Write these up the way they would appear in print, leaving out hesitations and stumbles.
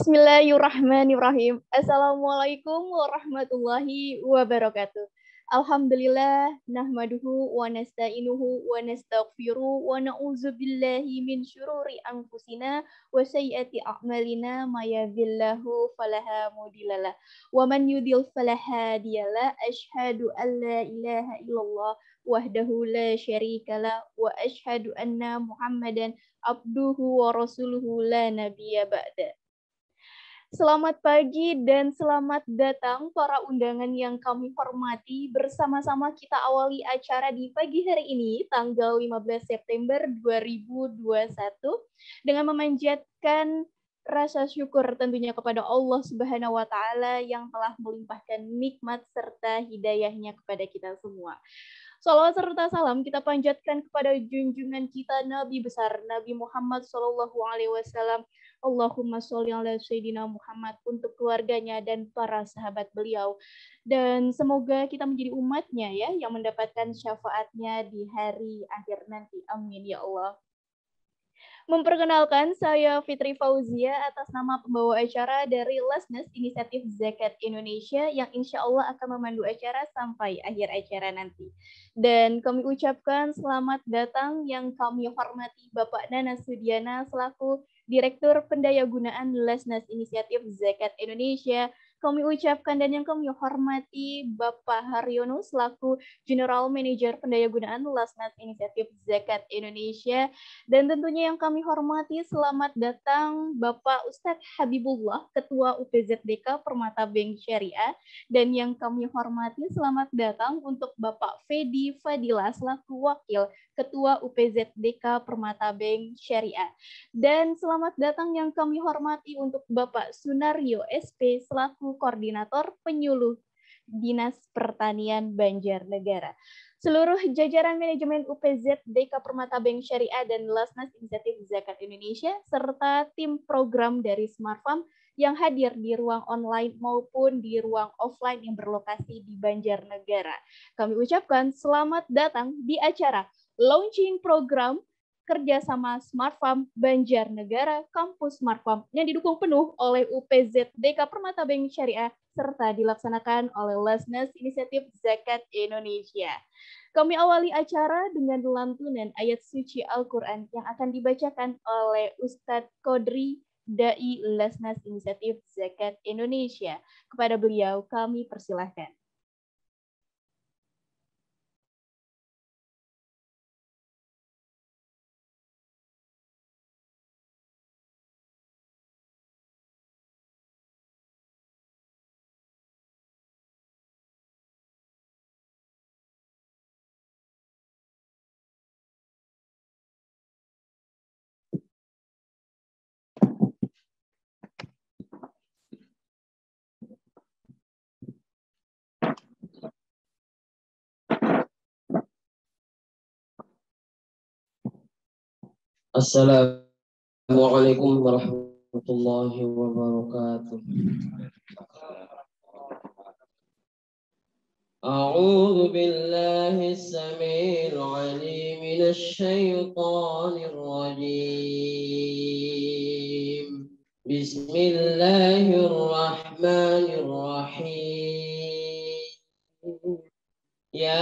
Bismillahirrahmanirrahim. Assalamualaikum warahmatullahi wabarakatuh. Alhamdulillah nahmaduhu wa nasta'inuhu wa nastaghfiruh wa na'udzu billahi min syururi anfusina wa sayyiati a'malina may yahdihillahu fala mudhillalah wa man yudlil fala hadiyalah. Asyhadu an la ilaha illallah wahdahu la syarikalah wa asyhadu anna Muhammadan abduhu wa rasuluhu la nabiyya ba'da. Selamat pagi dan selamat datang para undangan yang kami hormati. Bersama-sama kita awali acara di pagi hari ini, tanggal 15 September 2021, dengan memanjatkan rasa syukur tentunya kepada Allah Subhanahu wa Ta'ala yang telah melimpahkan nikmat serta hidayahnya kepada kita semua. Salawat serta salam kita panjatkan kepada junjungan kita Nabi besar Nabi Muhammad SAW. Allahumma sholli ala sayyidina Muhammad, untuk keluarganya dan para sahabat beliau. Dan semoga kita menjadi umatnya ya, yang mendapatkan syafaatnya di hari akhir nanti. Amin ya Allah. Memperkenalkan, saya Fitri Fauzia atas nama pembawa acara dari Lesnes Inisiatif Zakat Indonesia yang insya Allah akan memandu acara sampai akhir acara nanti. Dan kami ucapkan selamat datang yang kami hormati Bapak Nana Sudiana selaku Direktur Pendayagunaan Lesnes Inisiatif Zakat Indonesia. Kami ucapkan dan yang kami hormati Bapak Haryono selaku General Manager Pendayagunaan Lesnes Inisiatif Zakat Indonesia. Dan tentunya yang kami hormati selamat datang Bapak Ustadz Habibullah, Ketua UPZDK Permata Bank Syariah. Dan yang kami hormati selamat datang untuk Bapak Fedi Fadila selaku Wakil Ketua UPZDK Permata Bank Syariah. Dan selamat datang yang kami hormati untuk Bapak Sunario SP selaku Koordinator Penyuluh Dinas Pertanian Banjarnegara. Seluruh jajaran manajemen UPZDK Permata Bank Syariah dan Lesnes Inisiatif Zakat Indonesia serta tim program dari Smart Farm yang hadir di ruang online maupun di ruang offline yang berlokasi di Banjarnegara. Kami ucapkan selamat datang di acara launching program kerjasama Smart Farm Banjarnegara Kampus Smart Farm yang didukung penuh oleh UPZDK Permata Bank Syariah serta dilaksanakan oleh Lesnes Inisiatif Zakat Indonesia. Kami awali acara dengan lantunan ayat suci Al-Quran yang akan dibacakan oleh Ustadz Kodri Dai Lesnes Inisiatif Zakat Indonesia. Kepada beliau kami persilahkan. Assalamualaikum warahmatullahi wabarakatuh. A'udzu billahi as-sami'il 'alim minasy syaithanir rajim. Bismillahirrahmanirrahim. Ya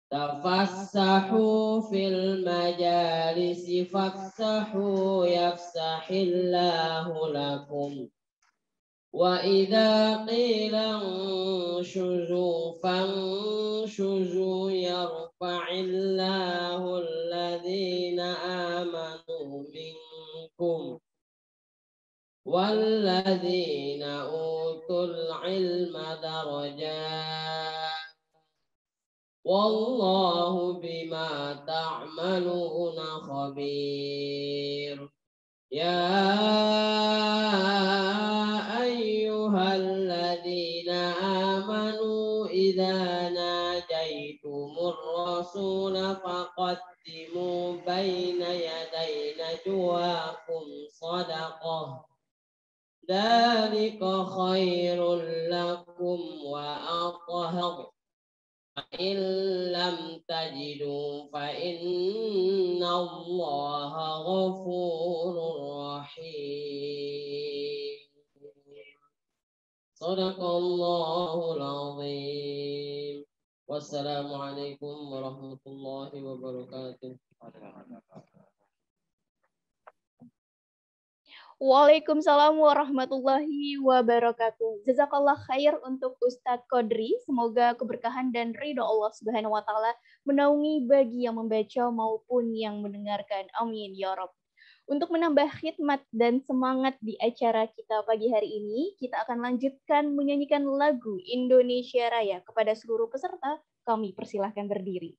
tafassahu fil majalis fafsahu yafsahillahu lakum wa idza qila anshuzu fanshuzu yarfa'illahu alladhina amanu minkum walladzina utul ilma darajat wallahu bima ta'maluna khabir. Ya ayyuhalladzina amanu idza najaitumur rasula faqaddimu baina yaday najwakum sadaqah ذلك خير لكم وأطهر فإن لم تجدوا فإن الله غفور رحيم صدق الله العظيم والسلام عليكم ورحمة الله وبركاته. Waalaikumsalam warahmatullahi wabarakatuh. Jazakallah khair untuk Ustadz Qadri. Semoga keberkahan dan ridho Allah Subhanahu wa taala menaungi bagi yang membaca maupun yang mendengarkan. Amin ya Rabb. Untuk menambah khidmat dan semangat di acara kita pagi hari ini, kita akan lanjutkan menyanyikan lagu Indonesia Raya. Kepada seluruh peserta, kami persilahkan berdiri.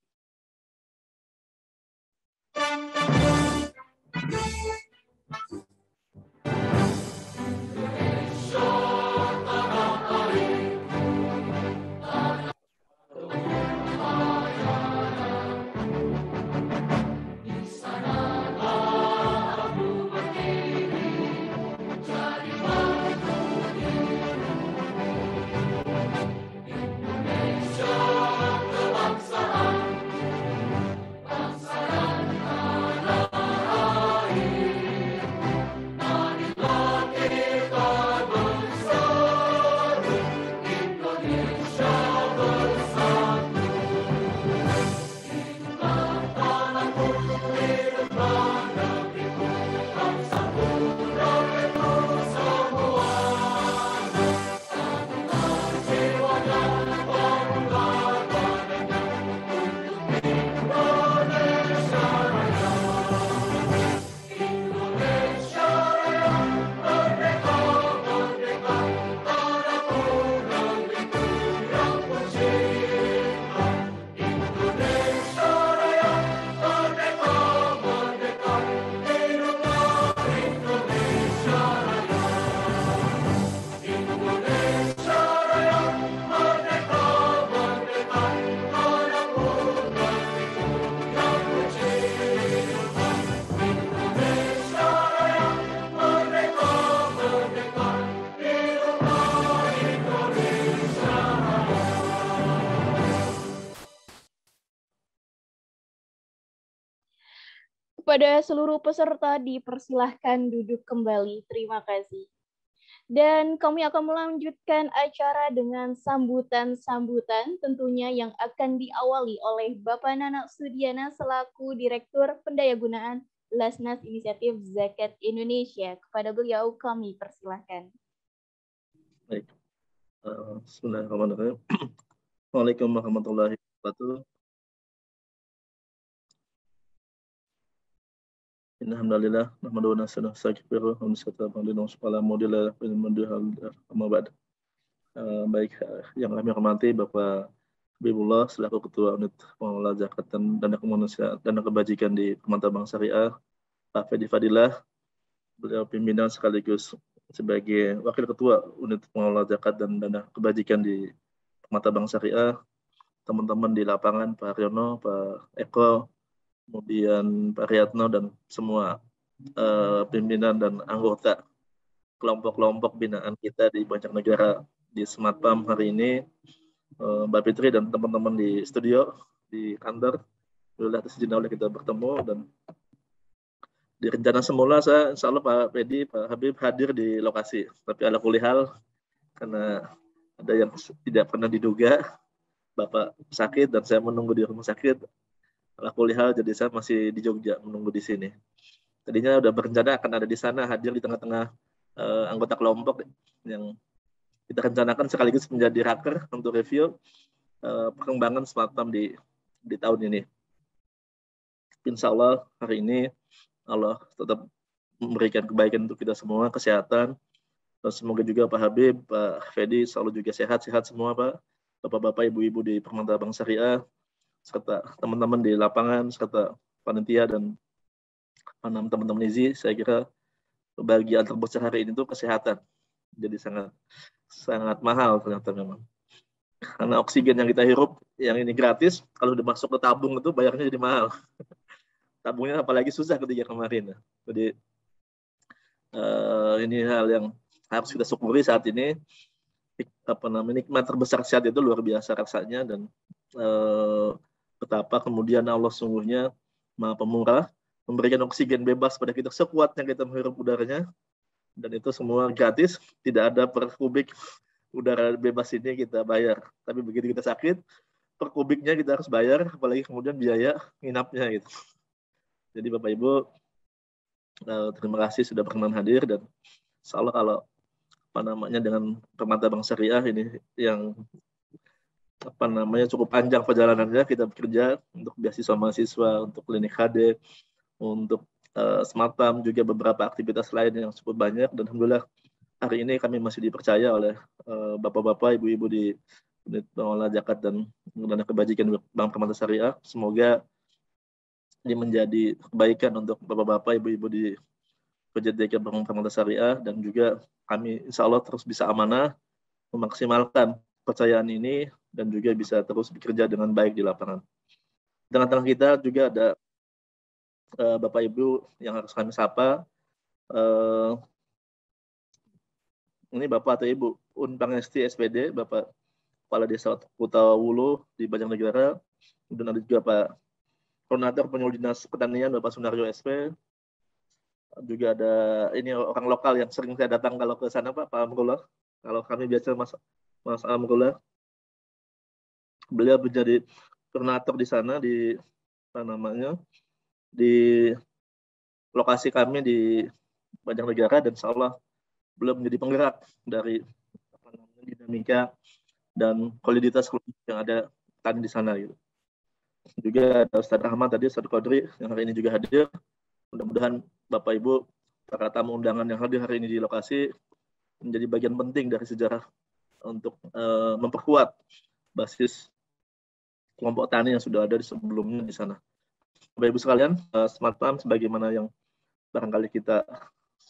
Kepada seluruh peserta dipersilahkan duduk kembali. Terima kasih. Dan kami akan melanjutkan acara dengan sambutan-sambutan tentunya yang akan diawali oleh Bapak Nana Sudiana selaku Direktur Pendayagunaan Lasnas Inisiatif Zakat Indonesia. Kepada beliau kami persilahkan. Baik. Bismillahirrahmanirrahim. Waalaikumsalam warahmatullahi wabarakatuh. Alhamdulillah, nahmaduhu wa nastaghfiruh wa nastaghfiruh baik yang kami hormati Bapak Habibullah selaku Ketua Unit Pengelola Zakat dan Dana Kemanusiaan dan Kebajikan di Permata Bank Syariah, Pak Fedi Fadilah, beliau pimpinan sekaligus sebagai Wakil Ketua Unit Pengelola Zakat dan Dana Kebajikan di Permata Bank Syariah, teman-teman di lapangan, Pak Haryono, Pak Eko, kemudian Pak Riyatno dan semua pimpinan dan anggota kelompok-kelompok binaan kita di banyak negara di Sematpam hari ini, Mbak Fitri dan teman-teman di studio, di kantor. Alhamdulillah sejenak kita bertemu dan di rencana semula saya insya Allah Pak Fedi, Pak Habib hadir di lokasi, tapi ala kulihal karena ada yang tidak pernah diduga, Bapak sakit dan saya menunggu di rumah sakit. Ala kulihal jadi saya masih di Jogja menunggu di sini. Tadinya udah berencana akan ada di sana hadir di tengah-tengah anggota kelompok yang kita rencanakan sekaligus menjadi raker untuk review perkembangan Sematpam di tahun ini. Insya Allah hari ini Allah tetap memberikan kebaikan untuk kita semua, kesehatan. Dan semoga juga Pak Habib, Pak Fedi selalu juga sehat-sehat semua Pak. Bapak-bapak, ibu-ibu di Permata Bank Syariah, serta teman-teman di lapangan, serta panitia dan teman-teman IZI, saya kira kebahagiaan terbesar hari ini itu kesehatan. Jadi sangat mahal ternyata memang. Karena oksigen yang kita hirup, yang ini gratis, kalau udah masuk ke tabung itu bayarnya jadi mahal. Tabungnya apalagi susah ketika kemarin. Jadi ini hal yang harus kita syukuri saat ini. Nikmat terbesar sehat itu luar biasa rasanya, dan betapa kemudian Allah sungguhnya Maha Pemurah, memberikan oksigen bebas pada kita sekuatnya kita menghirup udaranya, dan itu semua gratis, tidak ada per kubik udara bebas ini kita bayar. Tapi begitu kita sakit, per kubiknya kita harus bayar, apalagi kemudian biaya nginapnya gitu. Jadi Bapak Ibu, terima kasih sudah berkenan hadir, dan insya Allah kalau dengan Permata Bank Syariah ini yang cukup panjang perjalanannya, kita bekerja untuk beasiswa mahasiswa, untuk klinik HD, untuk Smartam, juga beberapa aktivitas lain yang cukup banyak, dan alhamdulillah hari ini kami masih dipercaya oleh bapak-bapak, ibu-ibu di unit pengelola zakat dan dana kebajikan Bank Permata Syariah. Semoga ini menjadi kebaikan untuk bapak-bapak, ibu-ibu di PJDK Bank Permata Syariah, dan juga kami insya Allah terus bisa amanah memaksimalkan kepercayaan ini dan juga bisa terus bekerja dengan baik di lapangan. Di tengah-tengah kita juga ada Bapak Ibu yang harus kami sapa. Ini Bapak atau Ibu Unpangesti SPD, Bapak Kepala Desa Kutawulu di Banjarnegara. Kemudian ada juga Pak Koordinator Penyuluh Dinas Pertanian, Bapak Sunaryo SP. Juga ada ini orang lokal yang sering saya datang kalau ke sana, Pak Amrullah. Kalau kami biasa Mas Amrullah. Beliau menjadi koordinator di sana di di lokasi kami di Banjarnegara, dan insya Allah beliau menjadi penggerak dari dinamika dan kualitas yang ada tadi di sana gitu. Juga ada Ustadz Ahmad tadi, Ustadz Qadri yang hari ini juga hadir. Mudah-mudahan Bapak Ibu para tamu undangan yang hadir hari ini di lokasi menjadi bagian penting dari sejarah untuk memperkuat basis kelompok tani yang sudah ada di sebelumnya di sana. Bapak Ibu sekalian, Smartam sebagaimana yang barangkali kita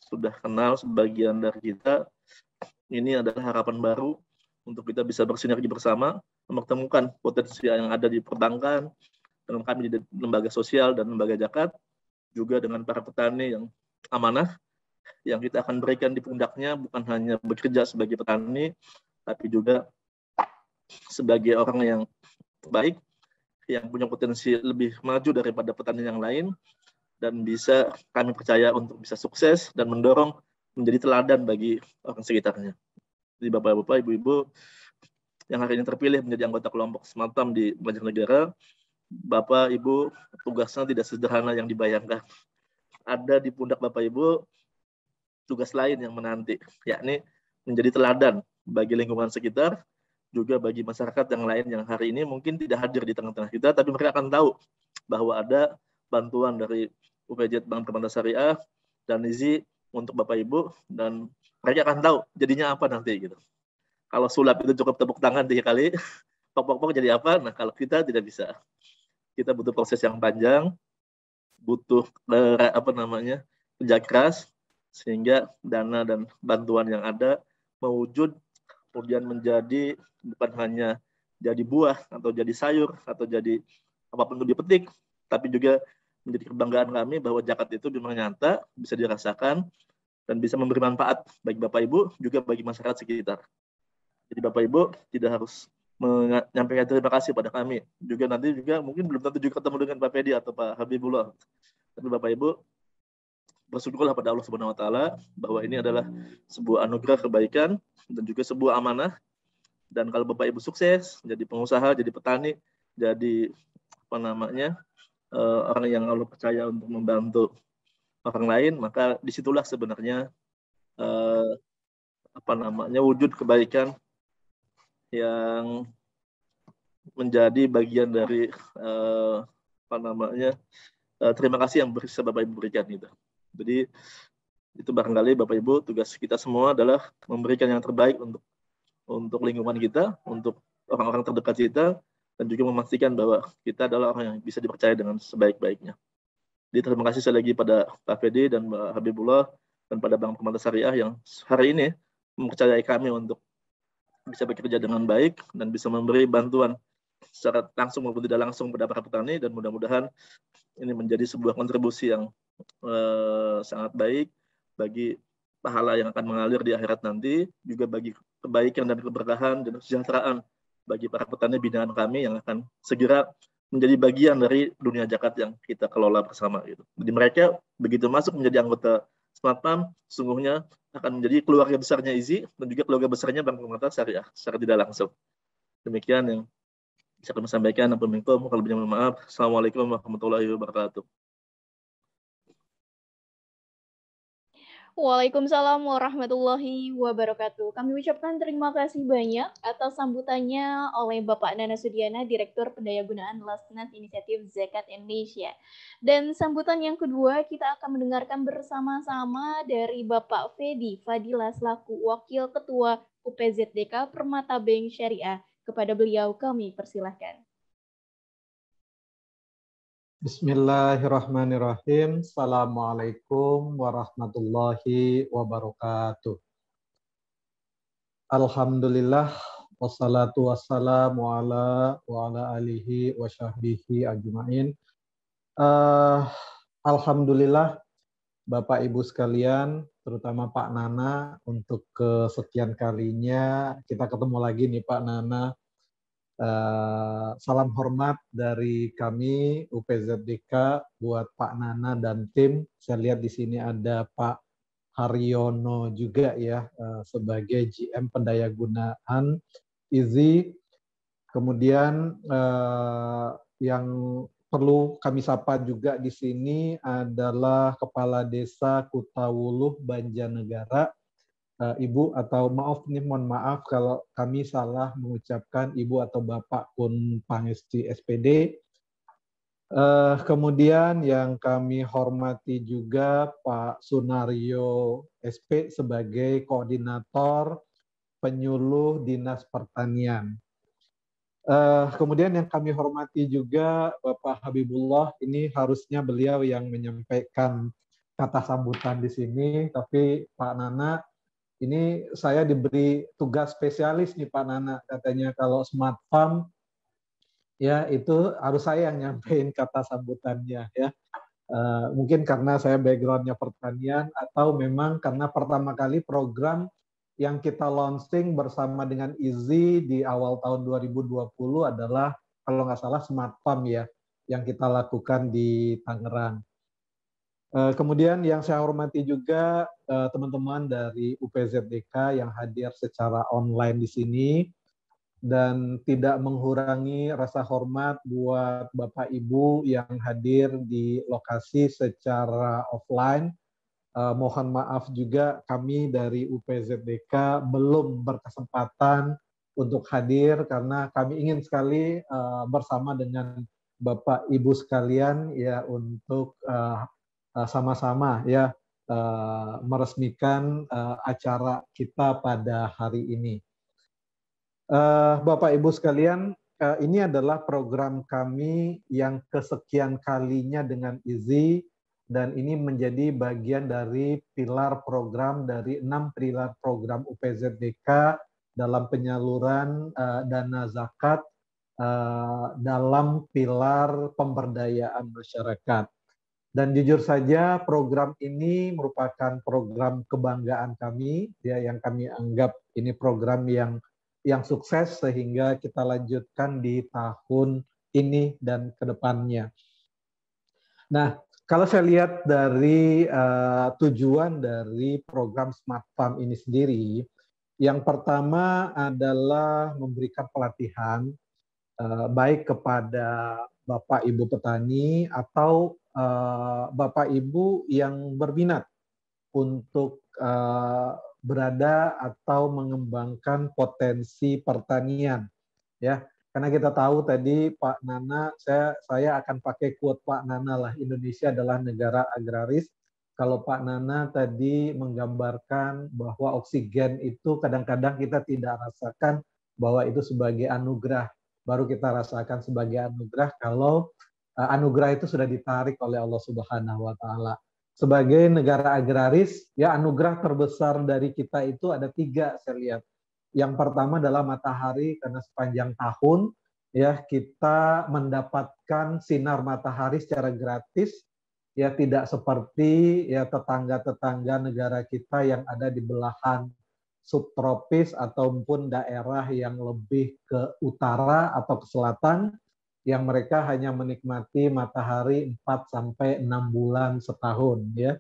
sudah kenal sebagian dari kita, ini adalah harapan baru untuk kita bisa bersinergi bersama, mempertemukan potensi yang ada di perbankan, dengan kami di lembaga sosial dan lembaga zakat, juga dengan para petani yang amanah, yang kita akan berikan di pundaknya bukan hanya bekerja sebagai petani, tapi juga sebagai orang yang baik, yang punya potensi lebih maju daripada petani yang lain, dan bisa kami percaya untuk bisa sukses dan mendorong menjadi teladan bagi orang sekitarnya. Jadi Bapak-Bapak, Ibu-Ibu yang hari ini terpilih menjadi anggota kelompok Smartam di Banjarnegara, Bapak, Ibu, tugasnya tidak sederhana yang dibayangkan. Ada di pundak Bapak, Ibu tugas lain yang menanti, yakni menjadi teladan bagi lingkungan sekitar, juga bagi masyarakat yang lain yang hari ini mungkin tidak hadir di tengah-tengah kita, tapi mereka akan tahu bahwa ada bantuan dari UPJ Bank Permata Syariah dan IZI untuk Bapak Ibu, dan mereka akan tahu jadinya apa nanti gitu. Kalau sulap itu cukup tepuk tangan 3 kali, pok-pok jadi apa? Nah, kalau kita tidak bisa. Kita butuh proses yang panjang, butuh kerja keras, sehingga dana dan bantuan yang ada mewujud kemudian menjadi bukan hanya jadi buah atau jadi sayur atau jadi apapun itu dipetik, tapi juga menjadi kebanggaan kami bahwa zakat itu memang nyata, bisa dirasakan, dan bisa memberi manfaat bagi Bapak Ibu, juga bagi masyarakat sekitar. Jadi Bapak Ibu tidak harus menyampaikan terima kasih pada kami. Juga nanti juga mungkin belum tentu juga ketemu dengan Pak Fedi atau Pak Habibullah. Tapi Bapak Ibu bersyukurlah pada Allah Subhanahu wa taala bahwa ini adalah sebuah anugerah kebaikan dan juga sebuah amanah. Dan kalau Bapak Ibu sukses jadi pengusaha, jadi petani, jadi orang yang Allah percaya untuk membantu orang lain, maka disitulah sebenarnya wujud kebaikan yang menjadi bagian dari terima kasih yang bisa Bapak Ibu berikan itu. Jadi itu barangkali Bapak Ibu tugas kita semua adalah memberikan yang terbaik untuk lingkungan kita, untuk orang-orang terdekat kita, dan juga memastikan bahwa kita adalah orang yang bisa dipercaya dengan sebaik-baiknya. Jadi terima kasih sekali lagi pada Pak Fedi dan Mbak Habibullah dan pada Bank Permata Syariah yang hari ini mempercayai kami untuk bisa bekerja dengan baik dan bisa memberi bantuan secara langsung maupun tidak langsung pada para petani, dan mudah-mudahan ini menjadi sebuah kontribusi yang sangat baik bagi pahala yang akan mengalir di akhirat nanti, juga bagi kebaikan dan keberkahan dan kesejahteraan bagi para petani binaan kami yang akan segera menjadi bagian dari dunia zakat yang kita kelola bersama gitu. Jadi mereka begitu masuk menjadi anggota Smart Farm, sungguhnya akan menjadi keluarga besarnya IZI dan juga keluarga besarnya Bank Permata Syariah secara tidak langsung. Demikian yang bisa kami sampaikan. Kalau lebih mohon maaf. Assalamualaikum warahmatullahi wabarakatuh. Waalaikumsalam warahmatullahi wabarakatuh. Kami ucapkan terima kasih banyak atas sambutannya oleh Bapak Nana Sudiana, Direktur Pendayagunaan Lasnas Inisiatif Zakat Indonesia. Dan sambutan yang kedua kita akan mendengarkan bersama-sama dari Bapak Fedi Fadila selaku Wakil Ketua UPZDK Permata Bank Syariah. Kepada beliau kami persilahkan. Bismillahirrahmanirrahim. Assalamualaikum warahmatullahi wabarakatuh. Alhamdulillah, wassalatu wassalamu ala alihi wa sahbihi ajma'in. Alhamdulillah, Bapak Ibu sekalian, terutama Pak Nana, untuk kesekian kalinya kita ketemu lagi nih Pak Nana. Salam hormat dari kami UPZDK buat Pak Nana dan tim. Saya lihat di sini ada Pak Haryono juga ya sebagai GM Pendayagunaan IZI. Kemudian yang perlu kami sapa juga di sini adalah Kepala Desa Kutawuluh Banjarnegara, Ibu, atau mohon maaf kalau kami salah mengucapkan Ibu atau Bapak pun Pangesti SPD. Kemudian yang kami hormati juga Pak Sunario SP sebagai Koordinator Penyuluh Dinas Pertanian. Kemudian yang kami hormati juga Bapak Habibullah, ini harusnya beliau yang menyampaikan kata sambutan di sini, tapi Pak Nana, ini saya diberi tugas spesialis nih Pak Nana, katanya kalau Smart Farm ya itu harus saya yang nyampein kata sambutannya ya. Mungkin karena saya backgroundnya pertanian atau memang karena pertama kali program yang kita launching bersama dengan IZI di awal tahun 2020 adalah kalau nggak salah Smart Farm ya yang kita lakukan di Tangerang. Kemudian yang saya hormati juga teman-teman dari UPZDK yang hadir secara online di sini, dan tidak mengurangi rasa hormat buat Bapak Ibu yang hadir di lokasi secara offline. Mohon maaf juga kami dari UPZDK belum berkesempatan untuk hadir karena kami ingin sekali bersama dengan Bapak Ibu sekalian ya untuk sama-sama ya meresmikan acara kita pada hari ini. Bapak Ibu sekalian, ini adalah program kami yang kesekian kalinya dengan IZI, dan ini menjadi bagian dari pilar program dari 6 pilar program UPZDK dalam penyaluran dana zakat dalam pilar pemberdayaan masyarakat. Dan jujur saja program ini merupakan program kebanggaan kami ya, yang kami anggap ini program yang sukses sehingga kita lanjutkan di tahun ini dan ke depannya. Nah, kalau saya lihat dari tujuan dari program Smart Farm ini sendiri, yang pertama adalah memberikan pelatihan baik kepada Bapak Ibu petani atau Bapak Ibu yang berminat untuk berada atau mengembangkan potensi pertanian ya, karena kita tahu tadi Pak Nana, saya akan pakai quote Pak Nana lah, Indonesia adalah negara agraris. Kalau Pak Nana tadi menggambarkan bahwa oksigen itu kadang-kadang kita tidak rasakan bahwa itu sebagai anugerah, baru kita rasakan sebagai anugerah kalau anugerah itu sudah ditarik oleh Allah Subhanahu wa Ta'ala. Sebagai negara agraris, ya anugerah terbesar dari kita itu ada 3 saya lihat. Yang pertama adalah matahari, karena sepanjang tahun ya kita mendapatkan sinar matahari secara gratis ya tidak seperti ya tetangga-tetangga negara kita yang ada di belahan subtropis ataupun daerah yang lebih ke utara atau ke selatan yang mereka hanya menikmati matahari 4 sampai 6 bulan setahun ya.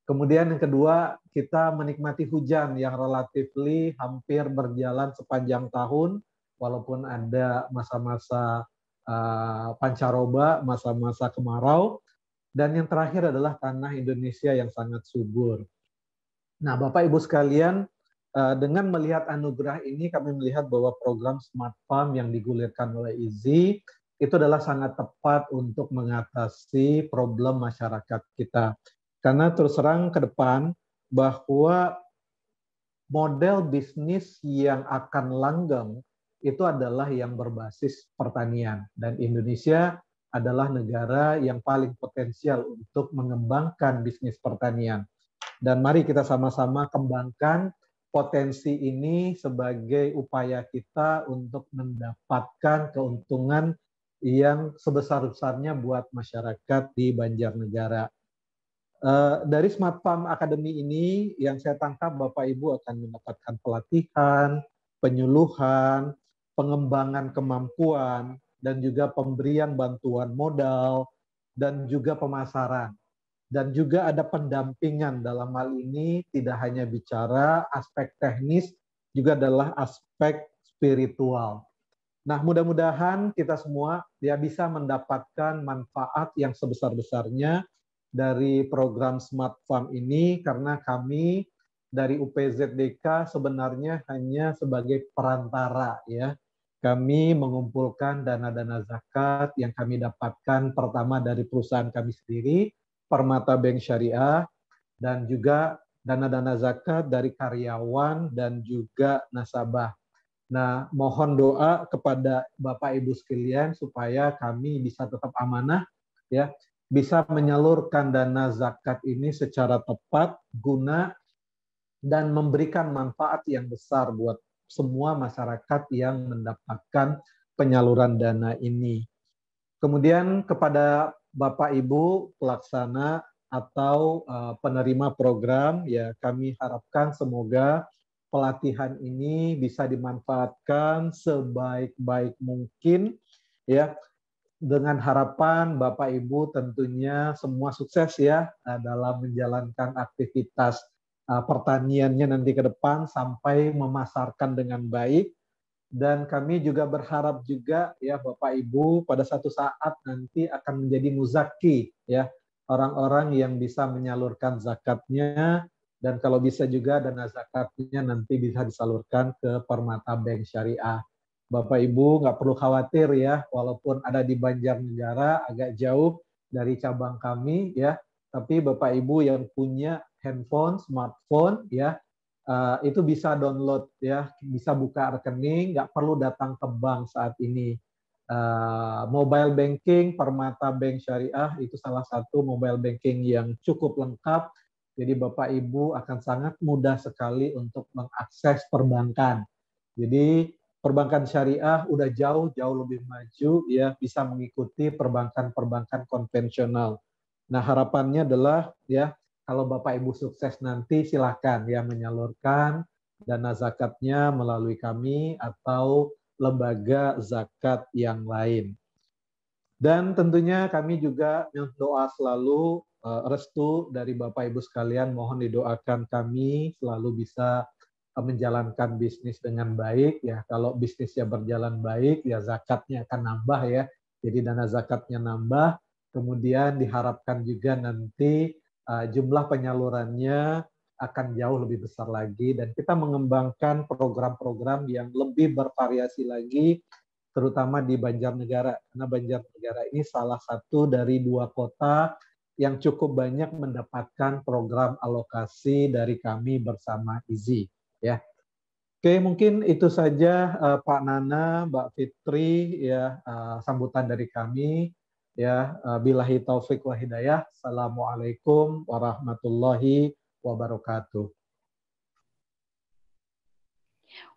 Kemudian yang kedua, kita menikmati hujan yang relatifly hampir berjalan sepanjang tahun walaupun ada masa-masa pancaroba, masa-masa kemarau. Dan yang terakhir adalah tanah Indonesia yang sangat subur. Nah, Bapak Ibu sekalian, dengan melihat anugerah ini, kami melihat bahwa program Smart Farm yang digulirkan oleh IZI itu adalah sangat tepat untuk mengatasi problem masyarakat kita. Karena terus terang ke depan bahwa model bisnis yang akan langgeng itu adalah yang berbasis pertanian. Dan Indonesia adalah negara yang paling potensial untuk mengembangkan bisnis pertanian. Dan mari kita sama-sama kembangkan potensi ini sebagai upaya kita untuk mendapatkan keuntungan yang sebesar-besarnya buat masyarakat di Banjarnegara. Dari Smart Farm Academy ini yang saya tangkap Bapak Ibu akan mendapatkan pelatihan, penyuluhan, pengembangan kemampuan, dan juga pemberian bantuan modal, dan juga pemasaran. Dan juga ada pendampingan dalam hal ini tidak hanya bicara aspek teknis, juga adalah aspek spiritual. Nah, mudah-mudahan kita semua ya bisa mendapatkan manfaat yang sebesar-besarnya dari program Smart Farm ini karena kami dari UPZDK sebenarnya hanya sebagai perantara ya. Kami mengumpulkan dana-dana zakat yang kami dapatkan pertama dari perusahaan kami sendiri, Permata Bank Syariah, dan juga dana-dana zakat dari karyawan dan juga nasabah. Nah, mohon doa kepada Bapak Ibu sekalian supaya kami bisa tetap amanah, ya, bisa menyalurkan dana zakat ini secara tepat, guna, dan memberikan manfaat yang besar buat semua masyarakat yang mendapatkan penyaluran dana ini. Kemudian kepada Bapak Ibu pelaksana atau penerima program, ya kami harapkan semoga pelatihan ini bisa dimanfaatkan sebaik-baik mungkin, ya, dengan harapan Bapak Ibu tentunya semua sukses ya dalam menjalankan aktivitas pertaniannya nanti ke depan sampai memasarkan dengan baik. Dan kami juga berharap juga ya Bapak Ibu pada satu saat nanti akan menjadi muzaki ya, orang-orang yang bisa menyalurkan zakatnya, dan kalau bisa juga dana zakatnya nanti bisa disalurkan ke Permata Bank Syariah. Bapak Ibu nggak perlu khawatir ya, walaupun ada di Banjarnegara agak jauh dari cabang kami ya, tapi Bapak Ibu yang punya handphone, smartphone ya, itu bisa download ya, bisa buka rekening, nggak perlu datang ke bank saat ini. Mobile banking Permata Bank Syariah itu salah satu mobile banking yang cukup lengkap. Jadi Bapak Ibu akan sangat mudah sekali untuk mengakses perbankan. Jadi perbankan syariah udah jauh lebih maju ya, bisa mengikuti perbankan-perbankan konvensional. Nah, harapannya adalah ya kalau Bapak Ibu sukses nanti silakan ya menyalurkan dana zakatnya melalui kami atau lembaga zakat yang lain. Dan tentunya kami juga doa selalu restu dari Bapak Ibu sekalian, mohon didoakan kami selalu bisa menjalankan bisnis dengan baik ya. Kalau bisnisnya berjalan baik ya zakatnya akan nambah ya. Jadi dana zakatnya nambah, kemudian diharapkan juga nanti jumlah penyalurannya akan jauh lebih besar lagi, dan kita mengembangkan program-program yang lebih bervariasi lagi, terutama di Banjarnegara. Karena Banjarnegara ini salah satu dari 2 kota yang cukup banyak mendapatkan program alokasi dari kami bersama IZI. Ya. Oke, mungkin itu saja Pak Nana, Mbak Fitri, ya sambutan dari kami. Ya, billahi taufik wa hidayah. Assalamualaikum warahmatullahi wabarakatuh.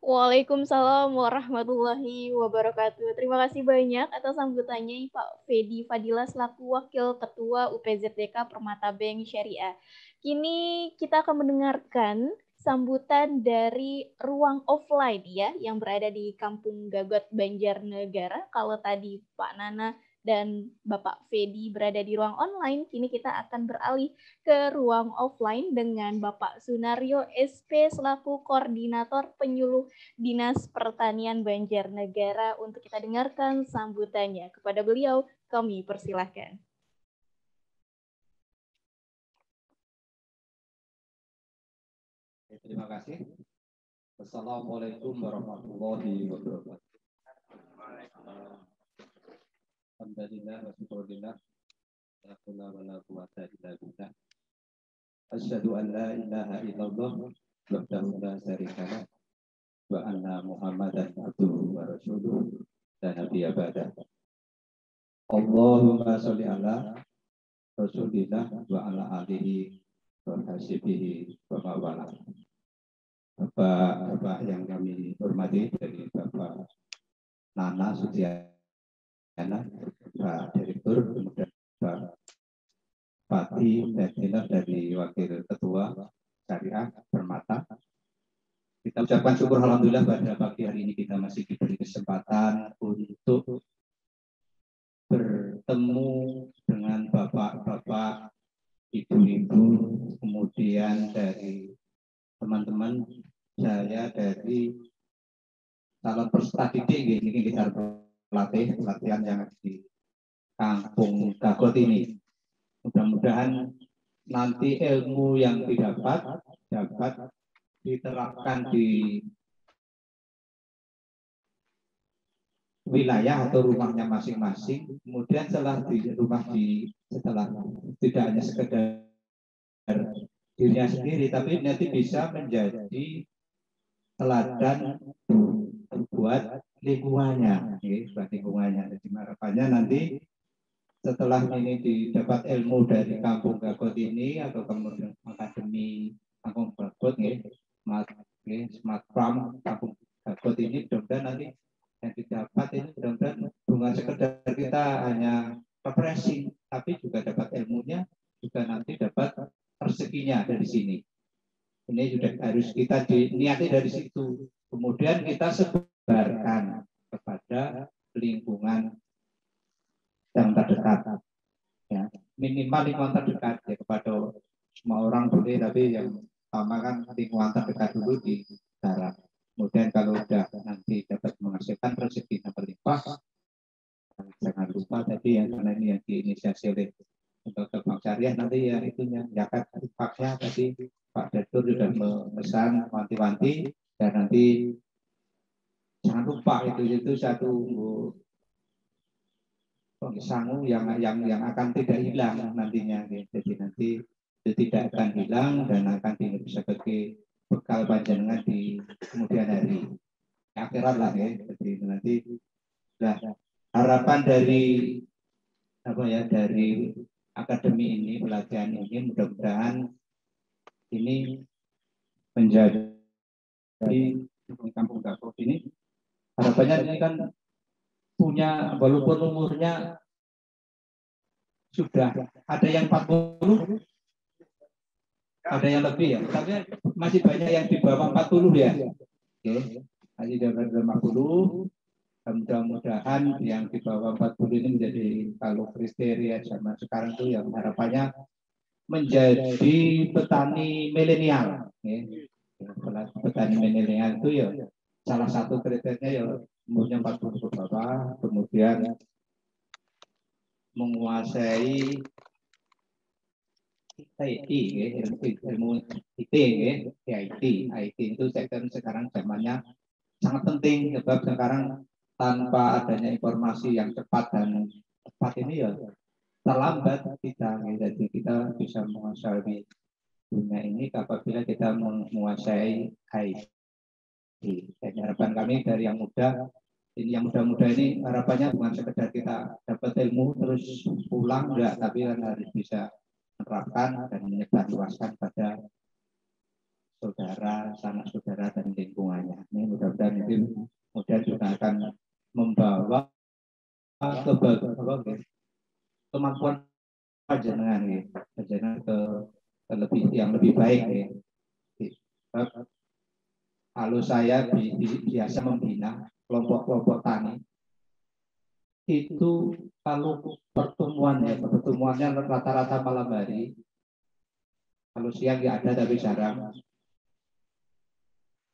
Waalaikumsalam warahmatullahi wabarakatuh. Terima kasih banyak atas sambutannya Pak Fedi Fadila selaku Wakil Ketua UPZDK Permata Bank Syariah. Kini kita akan mendengarkan sambutan dari ruang offline ya yang berada di Kampung Gagot Banjarnegara. Kalau tadi Pak Nana dan Bapak Fedi berada di ruang online, kini kita akan beralih ke ruang offline dengan Bapak Sunario SP selaku Koordinator Penyuluh Dinas Pertanian Banjarnegara. Untuk kita dengarkan sambutannya. Kepada beliau kami persilahkan. Terima kasih. Assalamualaikum warahmatullahi wabarakatuh. Alhamdulillah wa syukurillah. La haula wa la quwwata illa billah. Asyhadu an la ilaha illallah wahdahu la syarika lah wa anna Muhammadan abduhu wa rasuluh la nabiyya ba'dah. Allahumma sholli ala Rasulillah wa ala alihi wa hasibihi wa mawala. Bapak yang kami hormati dari Bapak Nana Sudiana, Pak Direktur, kemudian Pak Fatih dan dari Wakil Ketua Syariah Permata. Kita ucapkan syukur alhamdulillah pada pagi hari ini kita masih diberi kesempatan untuk bertemu dengan bapak-bapak, ibu-ibu, kemudian dari teman-teman saya dari calon peserta didik ini kita pelatihan yang di Kampung Gagot ini. Mudah-mudahan nanti ilmu yang didapat dapat diterapkan di wilayah atau rumahnya masing-masing. Kemudian setelah tidak hanya sekedar dirinya sendiri, tapi nanti bisa menjadi teladan buat lingkungannya, buat lingkungannya. Jadi harapannya nanti setelah ini didapat ilmu dari Kampung Gagot ini atau kemudian Akademi Kampung Gagot, Smart Farm Kampung Gagot ini, mudah-mudahan nanti yang didapat ini mudah-mudahan bukan sekedar kita hanya refreshing, tapi juga dapat ilmunya, juga nanti dapat rezekinya dari sini. Ini sudah harus kita niati dari situ. Kemudian kita sebarkan kepada lingkungan yang terdekat. Ya, minimal lingkungan terdekat ya, kepada semua orang boleh, tapi yang utama kan lingkungan terdekat dulu di darat. Kemudian kalau sudah nanti dapat menghasilkan rezeki yang berlimpah, jangan lupa tadi yang karena ini yang diinisiasi oleh untuk Bank Syariah nanti ya itunya zakat infaknya tadi Pak Direktur sudah memesan wanti-wanti, dan nanti jangan lupa itu satu sangu yang akan tidak hilang nantinya. Jadi nanti itu tidak akan hilang dan akan bisa sebagai bekal panjenengan di kemudian hari akhirat lah ya. Jadi nanti harapan dari dari akademi ini, pelatihan ini, mudah-mudahan ini menjadi Kampung Gagot ini, harapannya ini kan punya, walaupun umurnya sudah ada yang 40, ada yang lebih ya, tapi masih banyak yang di bawah 40 ya. Oke, masih di bawah 40. Mudah-mudahan yang di bawah 40 ini menjadi, kalau kriteria zaman sekarang itu yang harapannya menjadi petani milenial. Petani milenial itu ya salah satu kriterianya ya umurnya 40 ke bawah, kemudian menguasai ilmu IT, IT itu sekarang zamannya sangat penting, sebab sekarang tanpa adanya informasi yang cepat dan tepat ini ya terlambat kita. Jadi kita bisa menguasai dunia ini apabila kita menguasai IT. Dan harapan kami dari yang muda ini, yang muda-muda ini, harapannya bukan sekedar kita dapat ilmu terus pulang, enggak, tapi kan harus bisa menerapkan dan menyebarluaskan pada saudara, sanak saudara dan lingkungannya. Ini mudah-mudahan ini kemudian juga akan membawa kemampuan panjenengan ke yang lebih baik ya. Kalau saya biasa membina kelompok-kelompok tani itu kalau pertemuannya rata-rata malam hari. Kalau siang ya ada tapi jarang.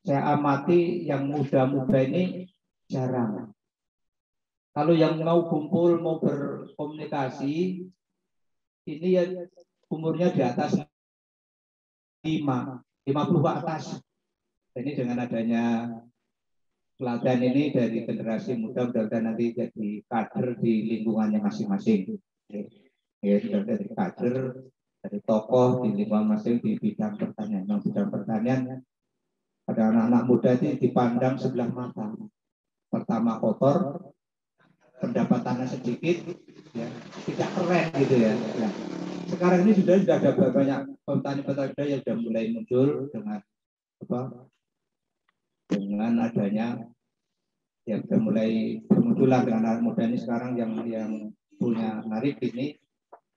Saya amati yang muda-muda ini jarang. Kalau yang mau kumpul, mau berkomunikasi, ini ya umurnya di atas 50 atas. Ini dengan adanya pelatihan ini dari generasi muda, mudah-mudahan nanti jadi kader di lingkungannya masing-masing. Ya, dari kader, dari tokoh di lingkungan masing di bidang pertanian. Nah, bidang pertanian pada anak-anak muda itu dipandang sebelah mata. Pertama kotor, pendapatannya sedikit, ya, tidak keren gitu ya. Nah, sekarang ini sudah ada banyak petani-petani yang sudah mulai muncul dengan adanya yang sudah mulai bermunculan dengan anak muda ini sekarang yang punya narik ini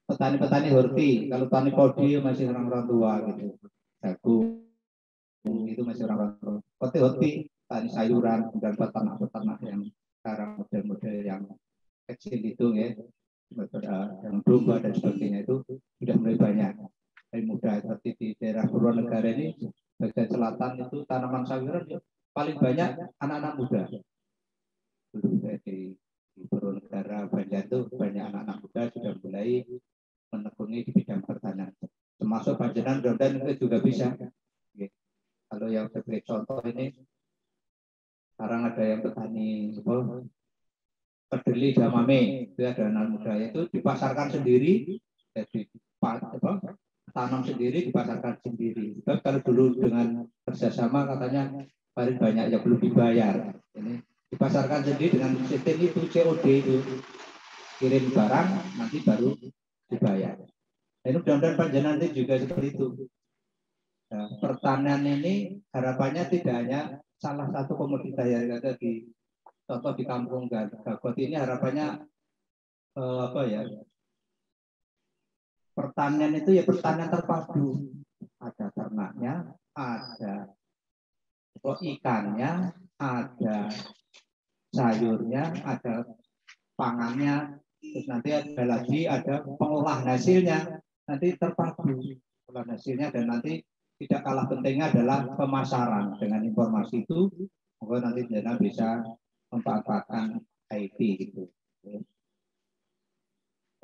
petani-petani horti. Kalau petani podi masih orang tua gitu, jagung itu masih orang tua. Horti petani sayuran dan peternak yang sekarang model-model yang kecil itu ya, yang domba dan sebagainya itu sudah mulai banyak. Dari muda seperti di daerah Purwonegara ini bagian selatan itu tanaman sayuran paling banyak anak-anak muda. Dulu di Purwonegara Banjar itu banyak anak-anak muda sudah mulai menekuni di bidang pertanian. Termasuk panjenengan dan itu juga bisa. Oke. Kalau yang sebagai contoh ini sekarang ada yang petani kedelai jamame, itu ada anak muda itu dipasarkan sendiri, jadi tanam sendiri dipasarkan sendiri. Tapi kalau dulu dengan kerjasama katanya paling banyak yang belum dibayar. Ini dipasarkan sendiri dengan sistem itu COD itu, kirim barang nanti baru dibayar. Ini mudah-mudahan panjenengan juga seperti itu. Nah, pertanian ini harapannya tidak hanya salah satu komoditas yang ada di contoh di kampung Gagot ini harapannya pertanian itu ya pertanian terpadu. Ada ternaknya, ada ikannya, ada sayurnya, ada pangannya, terus nanti ada pengolahan hasilnya, nanti terpadu pengolahan hasilnya, dan nanti tidak kalah pentingnya adalah pemasaran. Dengan informasi itu, maka nanti bisa memanfaatkan IT gitu.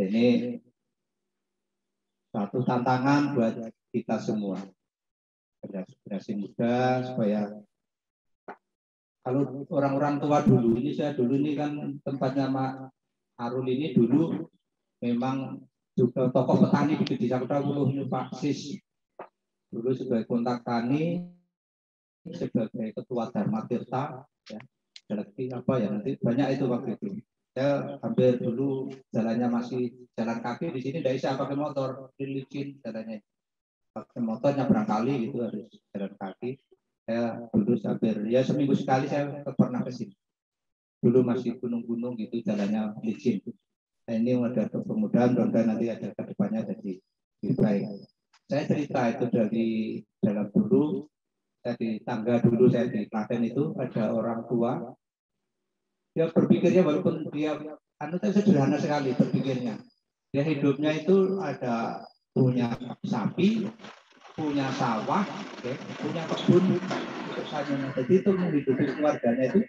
Ini satu tantangan buat kita semua, generasi muda, supaya kalau orang-orang tua dulu ini, saya dulu ini kan tempatnya Mak Arul ini dulu memang juga tokoh petani di Desa Kudawuluh, Pak Sis dulu sebagai kontak tani, sebagai ketua Dharma Tirta, ya, nanti banyak itu waktu itu. Saya hampir dulu jalannya masih jalan kaki di sini, tidak bisa pakai motor, licin jalannya. Pakai motor nyebrang kali gitu harus jalan kaki. Saya dulu hampir ya seminggu sekali saya pernah ke sini. Dulu masih gunung-gunung gitu jalannya licin. Nah, ini ada kemudahan, nanti ada ke depannya jadi lebih baik. Saya cerita itu dari dalam dulu, saya di tangga dulu, saya di Klaten itu ada orang tua, dia berpikirnya walaupun dia sederhana sekali berpikirnya. Dia hidupnya itu ada punya sapi, punya sawah, ya, punya kebun untuk sayurnya. Jadi itu menghidupi keluarganya itu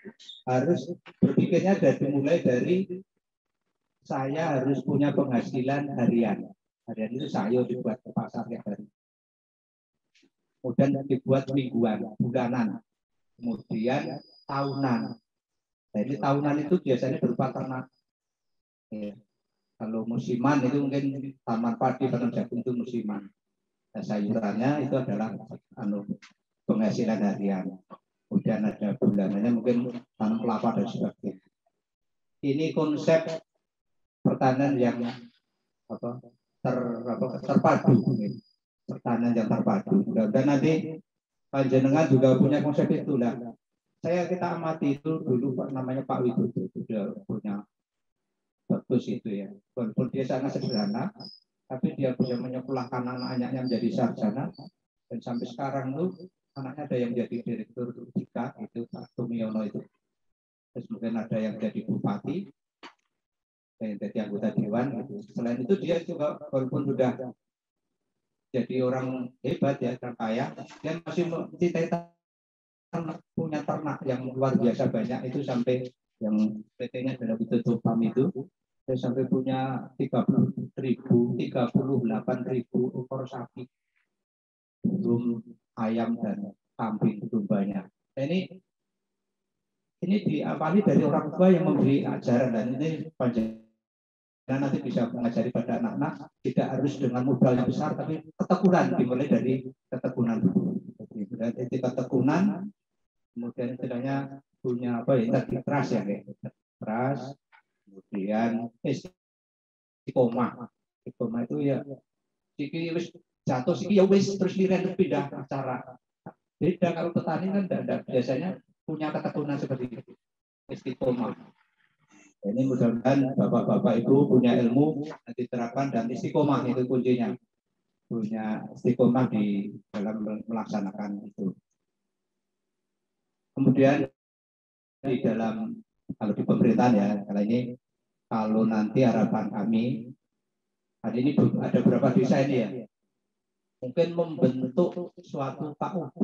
harus berpikirnya mulai dari saya harus punya penghasilan harian. Harian itu sayur dibuat ke pasar tiap hari. Kemudian dibuat mingguan, bulanan, kemudian tahunan. Nah, ini tahunan itu biasanya berupa ternak. Ya. Kalau musiman itu mungkin taman padi, tanam jagung itu musiman. Nah, sayurannya itu adalah penghasilan harian. Kemudian ada bulanannya mungkin tanam kelapa dan sebagainya. Ini konsep pertanian yang terpadu, pertanian yang terpadu. Dan nanti Panjenengan juga punya konsep itu lah. Kita amati itu dulu namanya Pak Widodo, dia punya bagus itu ya. Walaupun dia sangat sederhana, tapi dia bisa menyekolahkan anak-anaknya menjadi sarjana, dan sampai sekarang tuh anaknya ada yang jadi direktur Jika itu Pak Tumiono itu, terus mungkin ada yang jadi bupati, yang jadi anggota dewan gitu. Selain itu dia juga walaupun sudah jadi orang hebat ya, orang kaya, dia masih mencintai punya ternak yang luar biasa banyak itu, sampai yang PT-nya dalam ditutup itu saya sampai punya 38.000 ekor sapi, belum ayam dan kambing dombanya. Nah, ini diawali dari orang tua yang memberi ajaran, dan ini panjenengan nanti bisa mengajari pada anak-anak tidak harus dengan modal yang besar, tapi ketekunan, dimulai dari ketekunan dulu. Jadi ketekunan, kemudian istilahnya punya apa ya, trust ya, trust, kemudian istiqomah. Istiqomah itu ya siki wis jatuh, siki ya wis terus liren pindah acara. Beda kalau petani kan tidak biasanya punya ketekunan seperti itu, istiqomah. Ini mudah-mudahan bapak-bapak ibu punya ilmu diterapkan, dan istiqomah itu kuncinya, punya istiqomah di dalam melaksanakan itu. Kemudian di dalam, kalau di pemerintahan ya, kalau nanti harapan kami hari ini ada beberapa desa ini ya, mungkin membentuk suatu KUB,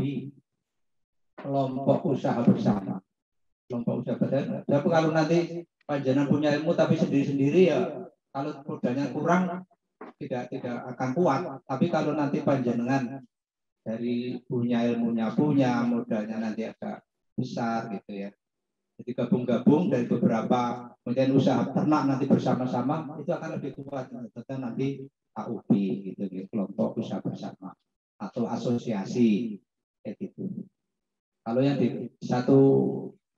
kelompok usaha bersama. Kelompok usaha bersama. Tapi kalau nanti panjenengan punya ilmu tapi sendiri-sendiri ya, kalau modalnya kurang tidak akan kuat. Tapi kalau nanti panjenengan dari punya ilmunya, punya modalnya nanti agak besar gitu ya. Jadi gabung-gabung dari beberapa kemudian usaha ternak nanti bersama-sama, itu akan lebih kuat. Tentu nanti KUB gitu, kelompok usaha bersama atau asosiasi kayak gitu. Kalau yang di satu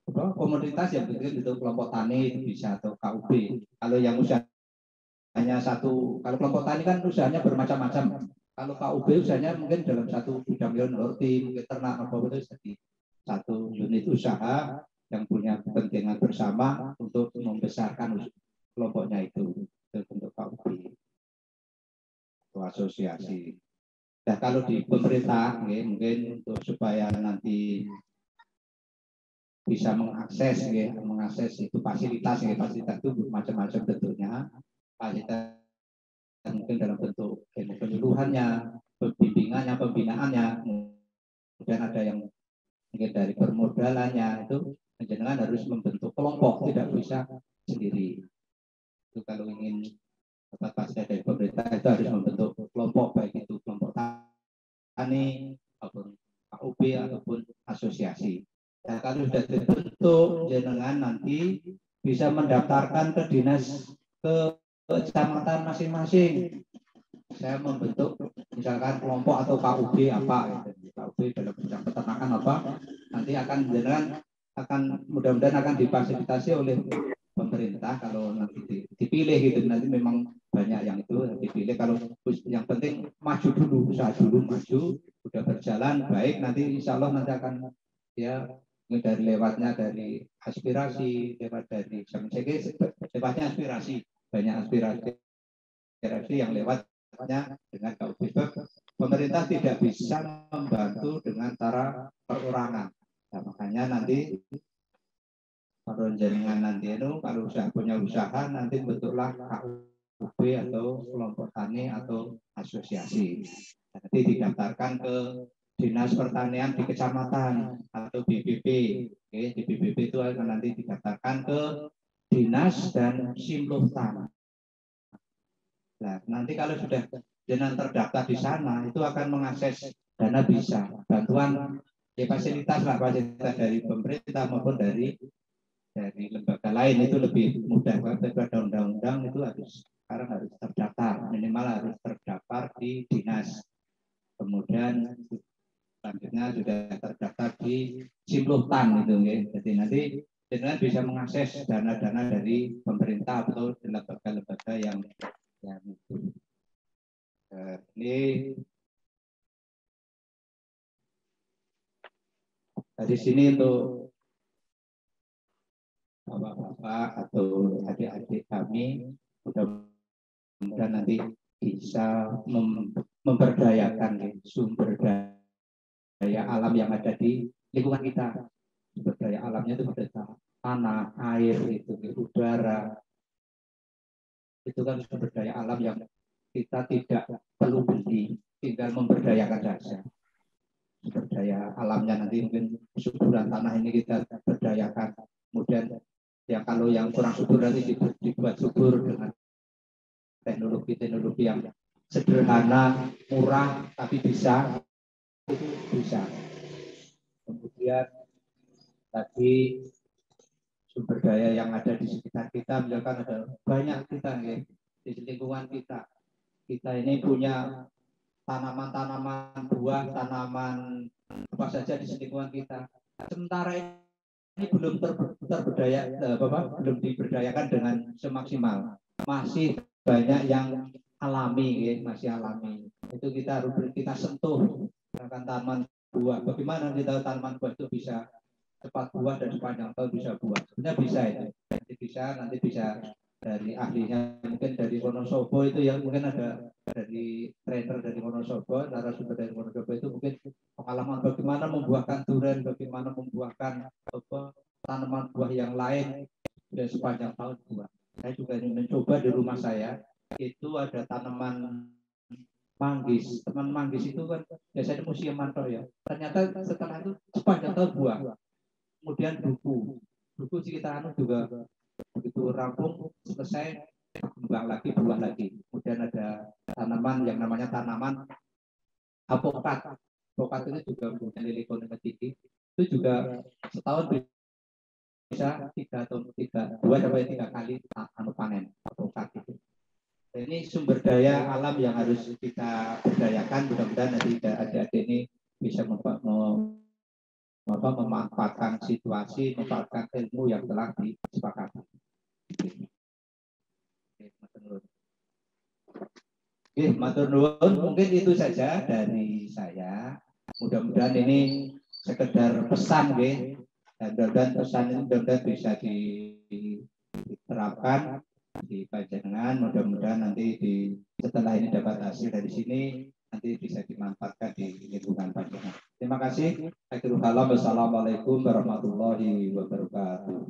komunitas yang begitu itu kelompok tani itu bisa, atau KUB. Kalau yang usahanya satu, kalau kelompok tani kan usahanya bermacam-macam. Kalau KUB usahanya mungkin dalam satu bidang roti, mungkin ternak apa itu jadi satu unit usaha yang punya kepentingan bersama untuk membesarkan kelompoknya itu bentuk KUB atau asosiasi. Nah, kalau di pemerintah mungkin untuk supaya nanti bisa mengakses itu fasilitas itu macam-macam bentuknya. Fasilitas mungkin dalam bentuk penyuluhannya, pembimbingannya, pembinaannya, kemudian ada yang mungkin dari permodalannya. Itu panjenengan harus membentuk kelompok, tidak bisa sendiri. Itu kalau ingin dapat fasilitas dari pemerintah itu harus membentuk kelompok, baik itu kelompok tani ataupun KUB ataupun asosiasi. Nah, kalau sudah dibentuk, jenengan nanti bisa mendaftarkan ke dinas, ke kecamatan masing-masing. Saya membentuk misalkan kelompok atau KUB apa, KUB dalam bidang peternakan apa, nanti akan jenengan mudah-mudahan akan difasilitasi oleh pemerintah. Kalau nanti dipilih gitu, nanti memang banyak yang itu dipilih. Kalau yang penting maju dulu, usaha dulu maju, udah berjalan baik, nanti insya Allah nanti akan ya dari lewatnya dari aspirasi, lewat dari lewatnya aspirasi, banyak aspirasi yang lewatnya dengan KUB. Pemerintah tidak bisa membantu dengan cara perorangan. Nah, makanya nanti kalau jaringan nanti itu kalau punya usaha nanti bentuklah KUB atau kelompok tani atau asosiasi. Nanti didaftarkan ke Dinas Pertanian di kecamatan atau BPP. Oke, di BPP itu akan nanti didaftarkan ke Dinas dan Simultan. Nah, nanti kalau sudah jenengan terdaftar di sana, itu akan mengakses dana bisa, bantuan fasilitas dari pemerintah maupun dari lembaga lain, itu lebih mudah. Pada undang-undang itu sekarang harus terdaftar, minimal harus terdaftar di dinas. Kemudian selanjutnya sudah terdaftar di Simultan itu, ya. Jadi nanti jenengan bisa mengakses dana-dana dari pemerintah atau lembaga-lembaga yang itu. Ini Dari sini untuk bapak-bapak atau adik-adik kami, mudah-mudahan nanti bisa memberdayakan sumber daya alam yang ada di lingkungan kita. Sumber daya alamnya itu pada tanah, air, itu udara. Itu kan sumber daya alam yang kita tidak perlu beli, tinggal memberdayakan saja. Sumber daya alamnya nanti mungkin suburan tanah ini kita berdayakan. Kemudian ya kalau yang kurang subur nanti dibuat subur dengan teknologi yang sederhana, murah, tapi bisa. Kemudian tadi sumber daya yang ada di sekitar kita, misalkan ada banyak kita di lingkungan kita. Kita ini punya tanaman-tanaman buah, tanaman apa saja di lingkungan kita. Sementara ini belum belum diberdayakan dengan semaksimal. Masih banyak yang alami, masih alami. Itu kita harus kita sentuh dengan tanaman buah. Bagaimana kita tanaman buah itu bisa cepat buah dan sepanjang tahun bisa buah? Sebenarnya bisa itu. Nanti bisa dari ahlinya, mungkin dari Wonosobo itu yang mungkin ada dari trainer dari Wonosobo, narasumber dari Wonosobo itu mungkin pengalaman bagaimana membuahkan durian, bagaimana membuahkan tanaman buah yang lain dan sepanjang tahun buah. Saya juga mencoba di rumah saya, itu ada tanaman manggis. Teman manggis itu kan biasanya musim manto ya. Ternyata setelah itu sepanjang tahun buah. Kemudian duku sekitar juga begitu rampung selesai kembang lagi, buah lagi. Kemudian ada tanaman yang namanya tanaman apokat. Apokat itu juga punya nilai ekonomi tinggi. Itu juga setahun bisa 2 sampai 3 kali panen apokat itu. Ini sumber daya alam yang harus kita berdayakan. Mudah-mudahan nanti adik-adik ini bisa memanfaatkan situasi, memanfaatkan ilmu yang telah disepakati. Oke, matur nuwun. Mungkin itu saja dari saya. Mudah-mudahan ini sekedar pesan, dan mudah-mudahan pesan ini bisa diterapkan di panjenengan. Mudah-mudahan nanti setelah ini dapat hasil dari sini, nanti bisa dimanfaatkan di lingkungan panjenengan. Terima kasih. Assalamualaikum warahmatullahi wabarakatuh.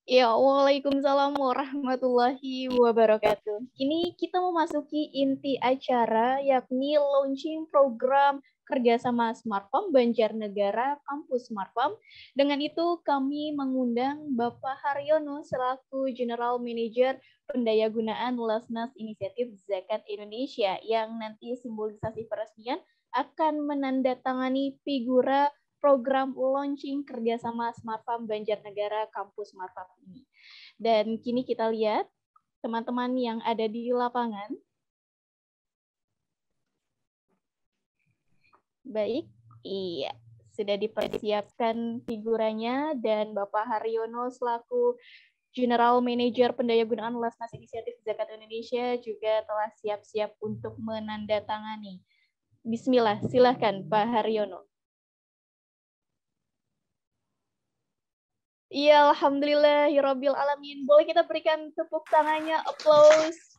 Ya, waalaikumsalam warahmatullahi wabarakatuh. Ini kita memasuki inti acara, yakni launching program kerjasama Smart Farm Banjarnegara Kampus Smart Farm. Dengan itu kami mengundang Bapak Haryono selaku General Manager Pendayagunaan Lesnas Inisiatif Zakat Indonesia yang nanti simbolisasi peresmian akan menandatangani figura program launching kerjasama Smart Farm Banjarnegara Kampus Smart Farm ini. Dan kini kita lihat teman-teman yang ada di lapangan. Baik, iya, sudah dipersiapkan figuranya dan Bapak Haryono selaku General Manager Pendayagunaan Lesnas Inisiatif Zakat Indonesia juga telah siap-siap untuk menandatangani. Bismillah, silahkan Pak Haryono. Iya, alhamdulillahirabbil alamin. Boleh kita berikan tepuk tangannya, applause.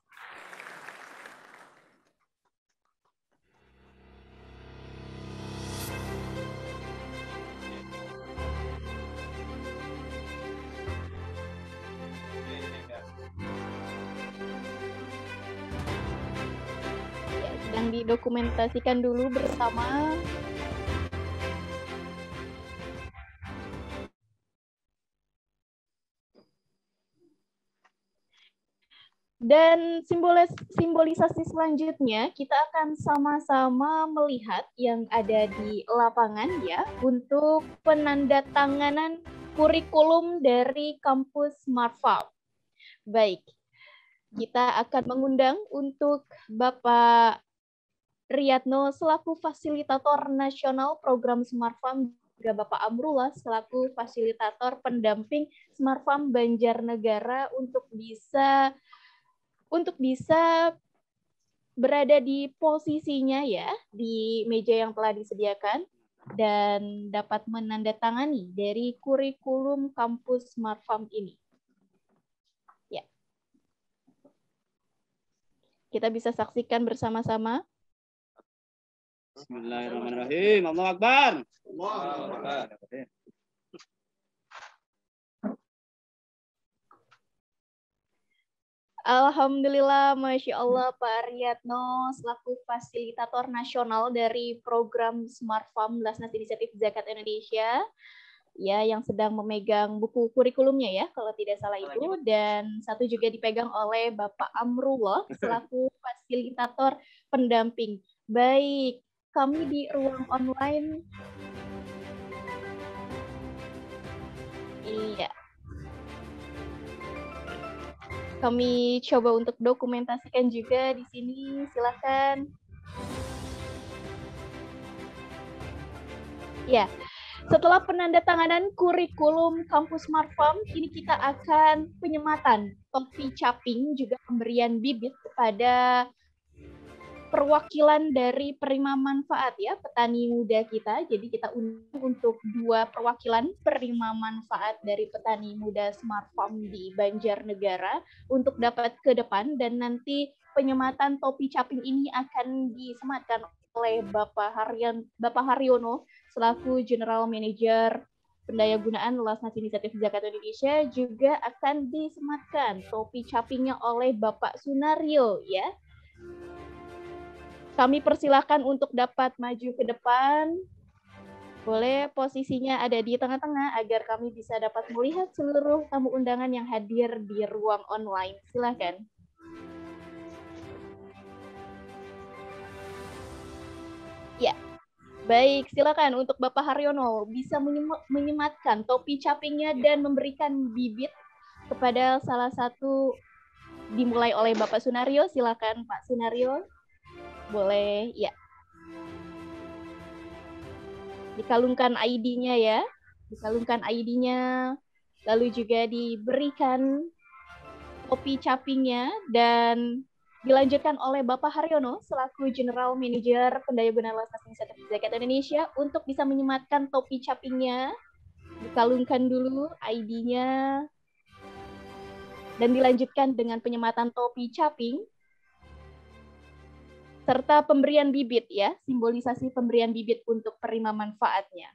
Ya, sedang didokumentasikan dulu bersama. Dan simbolisasi selanjutnya kita akan sama-sama melihat yang ada di lapangan ya untuk penandatanganan kurikulum dari kampus Smart Farm. Baik, kita akan mengundang untuk Bapak Riyadno selaku fasilitator nasional program Smart Farm, juga Bapak Amrullah selaku fasilitator pendamping Smart Farm Banjarnegara untuk bisa berada di posisinya ya, di meja yang telah disediakan, dan dapat menandatangani dari kurikulum kampus Smart Farm ini. Ya. Kita bisa saksikan bersama-sama. Bismillahirrahmanirrahim. Allahu Akbar. Allahu Akbar. Alhamdulillah, Masya Allah, Pak Riyadno selaku fasilitator nasional dari program Smart Farm Lasnas Inisiatif Zakat Indonesia, ya, yang sedang memegang buku kurikulumnya ya, kalau tidak salah itu, dan satu juga dipegang oleh Bapak Amrullah selaku fasilitator pendamping. Baik, kami di ruang online. Iya. Kami coba untuk dokumentasikan juga di sini, silakan. Ya, setelah penandatanganan kurikulum kampus Smart Farm, kini kita akan penyematan topi caping juga pemberian bibit kepada perwakilan dari penerima manfaat ya, petani muda kita. Jadi kita undang untuk 2 perwakilan penerima manfaat dari petani muda Smart Farm di Banjarnegara untuk dapat ke depan, dan nanti penyematan topi caping ini akan disematkan oleh Bapak Haryono selaku General Manager Pendayagunaan Lasnas Inisiatif Zakat Indonesia. Juga akan disematkan topi capingnya oleh Bapak Sunario ya. Kami persilahkan untuk dapat maju ke depan. Boleh posisinya ada di tengah-tengah agar kami bisa dapat melihat seluruh tamu undangan yang hadir di ruang online. Silakan. Ya, baik. Silakan untuk Bapak Haryono bisa menyematkan topi capingnya dan memberikan bibit kepada salah satu, dimulai oleh Bapak Sunario. Silakan Pak Sunario. Boleh, ya. Dikalungkan ID-nya ya. Dikalungkan ID-nya. Lalu juga diberikan topi capingnya dan dilanjutkan oleh Bapak Haryono selaku General Manager Pendayagunaan Lasnas Inisiatif Zakat Indonesia untuk bisa menyematkan topi capingnya. Dikalungkan dulu ID-nya. Dan dilanjutkan dengan penyematan topi caping serta pemberian bibit ya, simbolisasi pemberian bibit untuk penerima manfaatnya.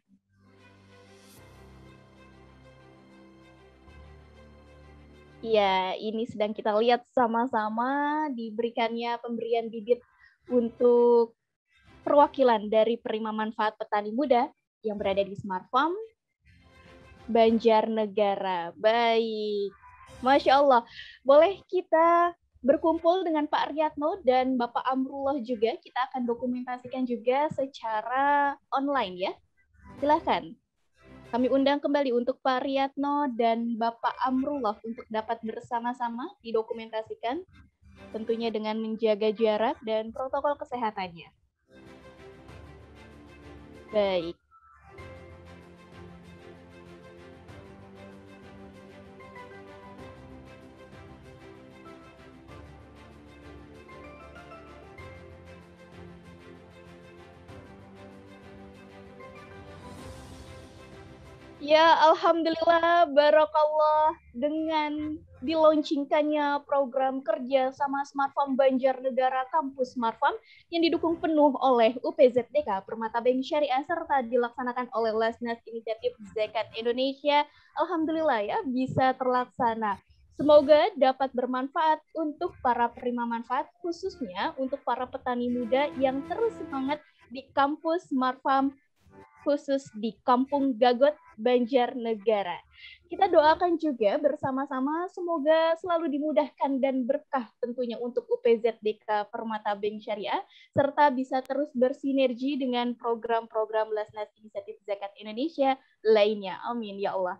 Ya, ini sedang kita lihat sama-sama diberikannya pemberian bibit untuk perwakilan dari penerima manfaat petani muda yang berada di Smart Farm Banjarnegara. Baik, Masya Allah. Boleh kita berkumpul dengan Pak Riyadno dan Bapak Amrullah juga. Kita akan dokumentasikan juga secara online ya. Silakan. Kami undang kembali untuk Pak Riyadno dan Bapak Amrullah untuk dapat bersama-sama didokumentasikan, tentunya dengan menjaga jarak dan protokol kesehatannya. Baik. Ya, Alhamdulillah, Barakallah, dengan dilaunchingkannya program kerja sama Smart Farm Banjarnegara Kampus Smart Farm yang didukung penuh oleh UPZDK Permata Bank Syariah serta dilaksanakan oleh Lasnas Inisiatif Zakat Indonesia. Alhamdulillah ya, bisa terlaksana. Semoga dapat bermanfaat untuk para penerima manfaat, khususnya untuk para petani muda yang terus semangat di Kampus Smart Farm khusus di Kampung Gagot, Banjarnegara. Kita doakan juga bersama-sama semoga selalu dimudahkan dan berkah tentunya untuk UPZDK Permata Bank Syariah, serta bisa terus bersinergi dengan program-program Lasnas Inisiatif Zakat Indonesia lainnya. Amin, ya Allah.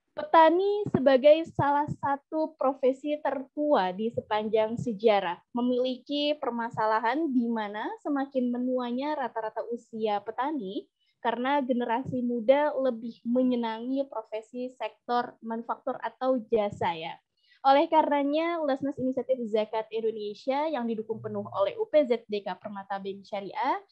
Petani sebagai salah satu profesi tertua di sepanjang sejarah memiliki permasalahan di mana semakin menuanya rata-rata usia petani karena generasi muda lebih menyenangi profesi sektor manufaktur atau jasa ya. Oleh karenanya, Lesnes Inisiatif Zakat Indonesia yang didukung penuh oleh UPZDK Permata Bank Syariah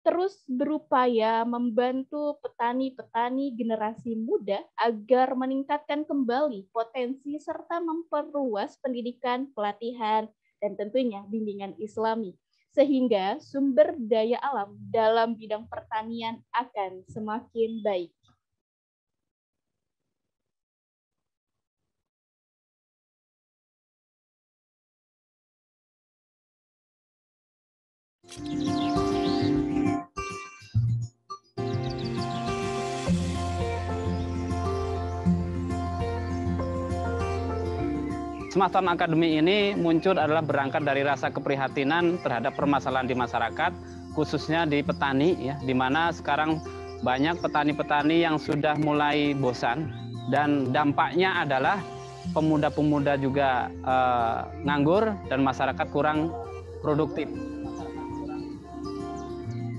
terus berupaya membantu petani-petani generasi muda agar meningkatkan kembali potensi serta memperluas pendidikan, pelatihan, dan tentunya bimbingan Islami. Sehingga sumber daya alam dalam bidang pertanian akan semakin baik. Smart Farm Academy ini muncul adalah berangkat dari rasa keprihatinan terhadap permasalahan di masyarakat, khususnya di petani, ya, di mana sekarang banyak petani-petani yang sudah mulai bosan dan dampaknya adalah pemuda-pemuda juga nganggur dan masyarakat kurang produktif.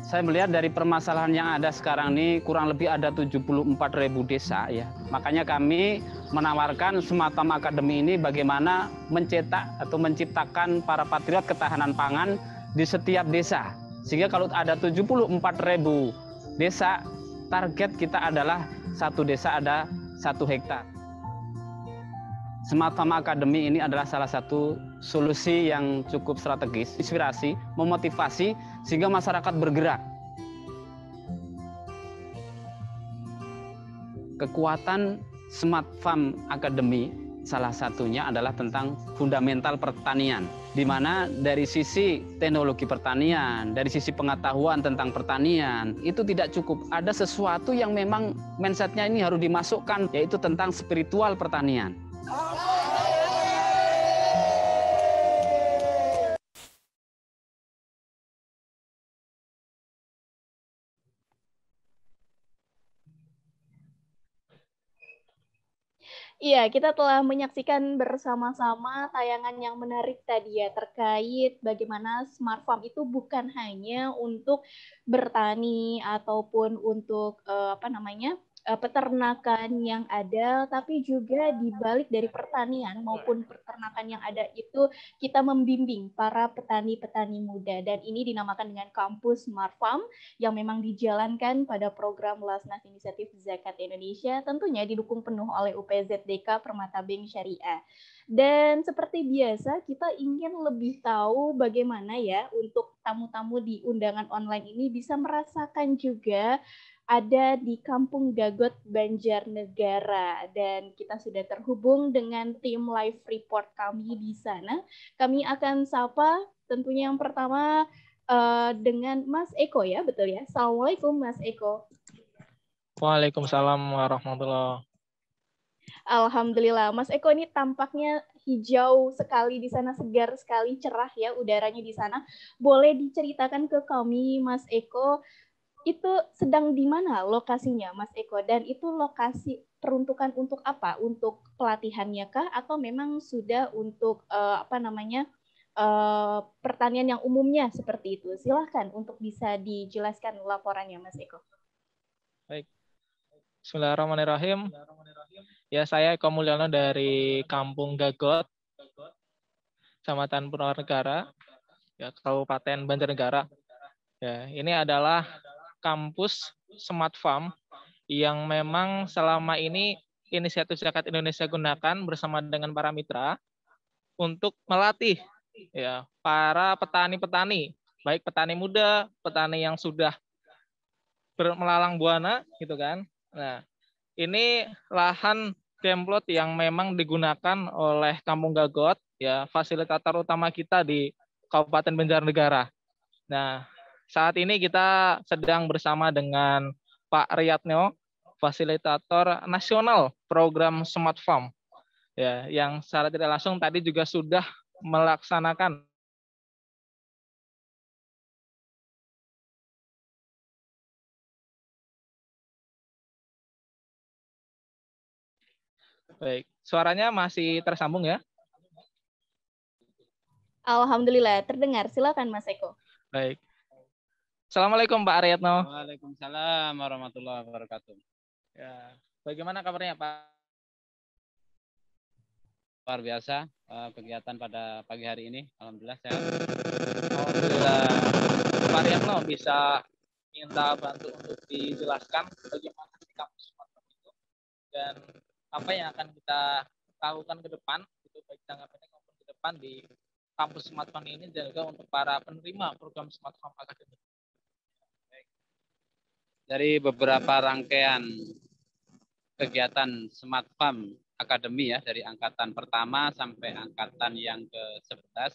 Saya melihat dari permasalahan yang ada sekarang ini kurang lebih ada 74.000 desa, ya. Makanya kami menawarkan Smart Farm Academy ini bagaimana mencetak atau menciptakan para patriot ketahanan pangan di setiap desa. Sehingga kalau ada 74.000 desa, target kita adalah satu desa ada 1 hektar. Smart Farm Academy ini adalah salah satu solusi yang cukup strategis, inspirasi, memotivasi sehingga masyarakat bergerak. Kekuatan Smart Farm Academy salah satunya adalah tentang fundamental pertanian, di mana dari sisi teknologi pertanian, dari sisi pengetahuan tentang pertanian, itu tidak cukup. Ada sesuatu yang memang mindsetnya ini harus dimasukkan, yaitu tentang spiritual pertanian. Iya, kita telah menyaksikan bersama-sama tayangan yang menarik tadi ya terkait bagaimana smart farm itu bukan hanya untuk bertani ataupun untuk peternakan yang ada, tapi juga di balik dari pertanian maupun peternakan yang ada itu kita membimbing para petani-petani muda, dan ini dinamakan dengan kampus Smart Farm yang memang dijalankan pada program Lasnas Inisiatif Zakat Indonesia, tentunya didukung penuh oleh UPZDK Permata Bank Syariah. Dan seperti biasa, kita ingin lebih tahu bagaimana ya untuk tamu-tamu di undangan online ini bisa merasakan juga ada di Kampung Gagot, Banjarnegara. Dan kita sudah terhubung dengan tim live report kami di sana. Kami akan sapa tentunya yang pertama dengan Mas Eko ya, betul ya? Assalamualaikum Mas Eko. Waalaikumsalam warahmatullahi. Alhamdulillah, Mas Eko ini tampaknya hijau sekali di sana, segar sekali, cerah ya udaranya di sana. Boleh diceritakan ke kami, Mas Eko, itu sedang di mana lokasinya, Mas Eko? Dan itu lokasi peruntukan untuk apa? Untuk pelatihannya kah? Atau memang sudah untuk pertanian yang umumnya seperti itu? Silahkan untuk bisa dijelaskan laporannya, Mas Eko. Baik. Bismillahirrahmanirrahim. Ya, saya Eko Mulyono dari Kampung Gagot, Kecamatan Purwanegara, ya, Kabupaten Banjarnegara. Ya, ini adalah kampus Smart Farm yang memang selama ini Inisiatif Zakat Indonesia gunakan bersama dengan para mitra untuk melatih ya para petani-petani, baik petani muda, petani yang sudah melalang buana gitu kan. Nah, ini lahan demplot yang memang digunakan oleh Kampung Gagot, ya, fasilitator utama kita di Kabupaten Banjarnegara. Nah, saat ini kita sedang bersama dengan Pak Riyadno, fasilitator nasional program Smart Farm, ya, yang secara tidak langsung tadi juga sudah melaksanakan baik. Suaranya masih tersambung ya? Alhamdulillah, terdengar. Silakan Mas Eko. Baik. Assalamualaikum Pak Riyadno. Waalaikumsalam warahmatullahi wabarakatuh. Ya, bagaimana kabarnya Pak? luar biasa kegiatan pada pagi hari ini. Alhamdulillah sehat. Alhamdulillah. Pak Riyadno bisa minta bantu untuk dijelaskan bagaimana di kampus Smartphone itu dan apa yang akan kita lakukan ke depan, itu baik jangka pendek maupun ke depan di kampus Smartphone ini dan juga untuk para penerima program Smartphone Academy. Dari beberapa rangkaian kegiatan Smart Farm Academy ya, dari angkatan pertama sampai angkatan yang ke-11,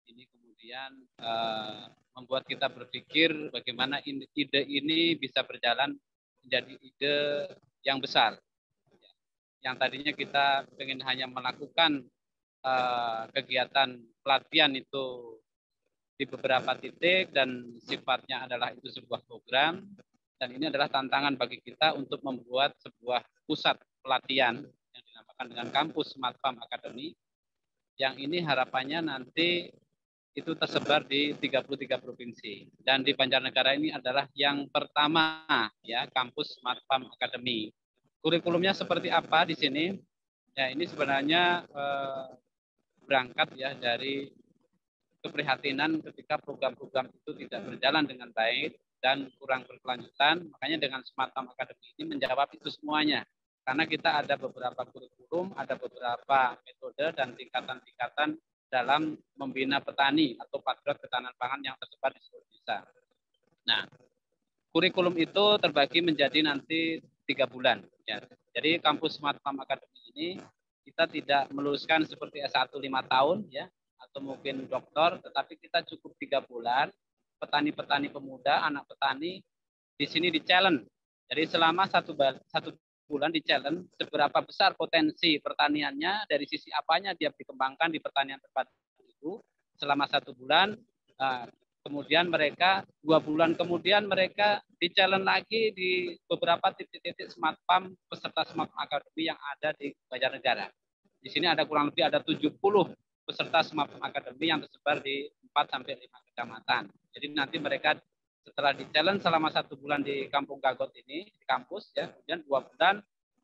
ini kemudian membuat kita berpikir bagaimana ide ini bisa berjalan menjadi ide yang besar. Yang tadinya kita ingin hanya melakukan kegiatan pelatihan itu di beberapa titik dan sifatnya adalah itu sebuah program, dan ini adalah tantangan bagi kita untuk membuat sebuah pusat pelatihan yang dinamakan dengan kampus Smart Farm Academy, yang ini harapannya nanti itu tersebar di 33 provinsi, dan di Banjarnegara ini adalah yang pertama ya, kampus Smart Farm Academy. Kurikulumnya seperti apa di sini? Ya, ini sebenarnya berangkat ya dari keprihatinan ketika program-program itu tidak berjalan dengan baik dan kurang berkelanjutan. Makanya dengan Smart Farm Academy ini menjawab itu semuanya. Karena kita ada beberapa kurikulum, ada beberapa metode dan tingkatan-tingkatan dalam membina petani atau patriot ketahanan pangan yang tersebar di seluruh desa. Nah, kurikulum itu terbagi menjadi nanti 3 bulan. Ya. Jadi kampus Smart Farm Academy ini kita tidak meluluskan seperti S1 5 tahun ya, atau mungkin doktor, tetapi kita cukup 3 bulan. Petani-petani pemuda, anak petani di sini di challenge. Jadi selama satu bulan di challenge seberapa besar potensi pertaniannya, dari sisi apanya dia dikembangkan di pertanian tempat itu selama 1 bulan. Kemudian mereka 2 bulan kemudian mereka di challenge lagi di beberapa titik-titik Smart Farm peserta Smart Academy yang ada di Banjarnegara. Di sini ada kurang lebih ada 70 peserta Smart Farm Academy yang tersebar di 4 sampai 5 kecamatan. Jadi nanti mereka setelah di challenge selama 1 bulan di Kampung Gagot ini, di kampus ya, kemudian 2 bulan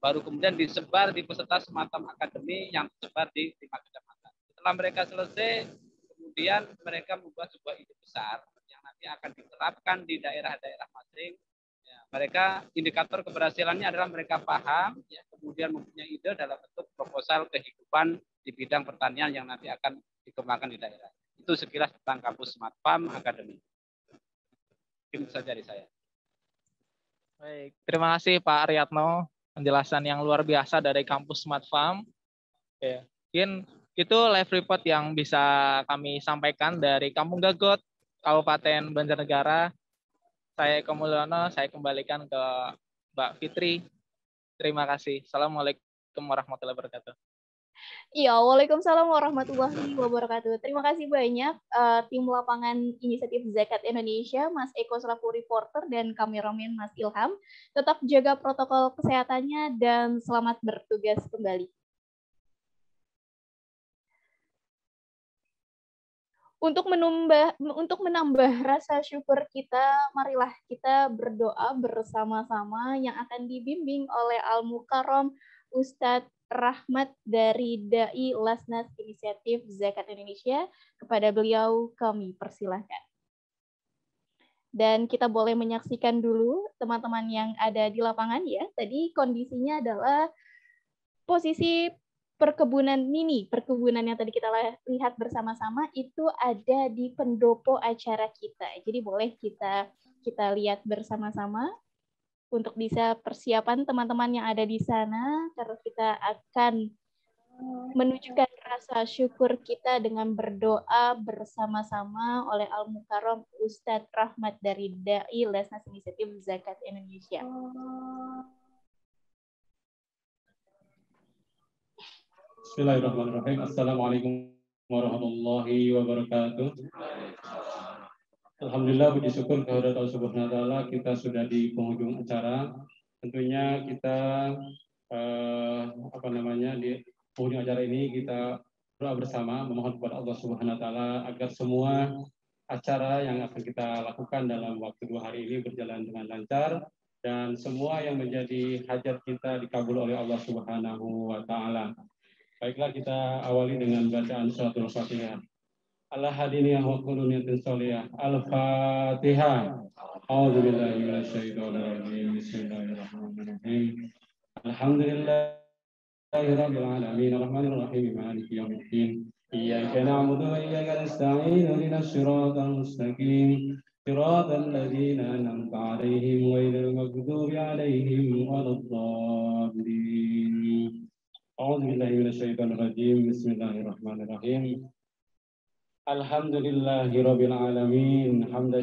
baru kemudian disebar di peserta Smart Farm Academy yang tersebar di 5 kecamatan. Setelah mereka selesai, kemudian mereka membuat sebuah ide besar yang nanti akan diterapkan di daerah-daerah masing. Ya, mereka indikator keberhasilannya adalah mereka paham, ya, kemudian mempunyai ide dalam bentuk proposal kehidupan di bidang pertanian yang nanti akan dikembangkan di daerah. Itu sekilas tentang kampus Smart Farm Academy. Mungkin saja dari saya. Baik, terima kasih Pak Riyadno, penjelasan yang luar biasa dari kampus Smart Farm. Ya, mungkin itu live report yang bisa kami sampaikan dari Kampung Gagot, Kabupaten Banjarnegara. Saya Eko Mulyono, saya kembalikan ke Mbak Fitri. Terima kasih. Assalamualaikum warahmatullahi wabarakatuh. Iya, waalaikumsalam warahmatullahi wabarakatuh. Terima kasih banyak tim lapangan inisiatif Zakat Indonesia, Mas Eko selaku reporter dan kameramen Mas Ilham. Tetap jaga protokol kesehatannya dan selamat bertugas kembali. Untuk menambah rasa syukur kita, marilah kita berdoa bersama-sama yang akan dibimbing oleh Al-Mukarram Ustadz Rahmat dari Dai Lasnas Inisiatif Zakat Indonesia. Kepada beliau kami persilahkan. Dan kita boleh menyaksikan dulu teman-teman yang ada di lapangan ya. Tadi kondisinya adalah posisi perkebunan mini, perkebunan yang tadi kita lihat bersama-sama itu ada di pendopo acara kita. Jadi boleh kita lihat bersama-sama untuk bisa persiapan teman-teman yang ada di sana, karena kita akan menunjukkan rasa syukur kita dengan berdoa bersama-sama oleh Al-Mukarram Ustadz Rahmat dari Dai Lasnas Inisiatif Zakat Indonesia. Bismillahirrahmanirrahim. Assalamualaikum warahmatullahi wabarakatuh. Alhamdulillah, puji syukur kehadirat Allah Subhanahu wa taala, kita sudah di penghujung acara. Tentunya kita di penghujung acara ini kita doa bersama memohon kepada Allah Subhanahu wa taala agar semua acara yang akan kita lakukan dalam waktu 2 hari ini berjalan dengan lancar dan semua yang menjadi hajat kita dikabul oleh Allah Subhanahu wa taala. Baiklah, kita awali dengan bacaan suratul Fatihah. Al-hadiniyah wa quluniyatin sholiyah. Al-Fatihah. A'udzubillahi minasyaitonirrajim. Bismillahirrahmanirrahim. Alhamdulillahirabbil alamin arrahmanir rahim maliki yaumiddin. Iyyaka na'budu wa iyyaka nasta'in ihdinas siratal mustaqim. Siratal ladzina an'amta 'alaihim ghairil maghdubi 'alaihim waladdallin. A'udzubillahi minasyaitonirrajim. Bismillahirrahmanirrahim. Alhamdulillahirabbil alamin hamdan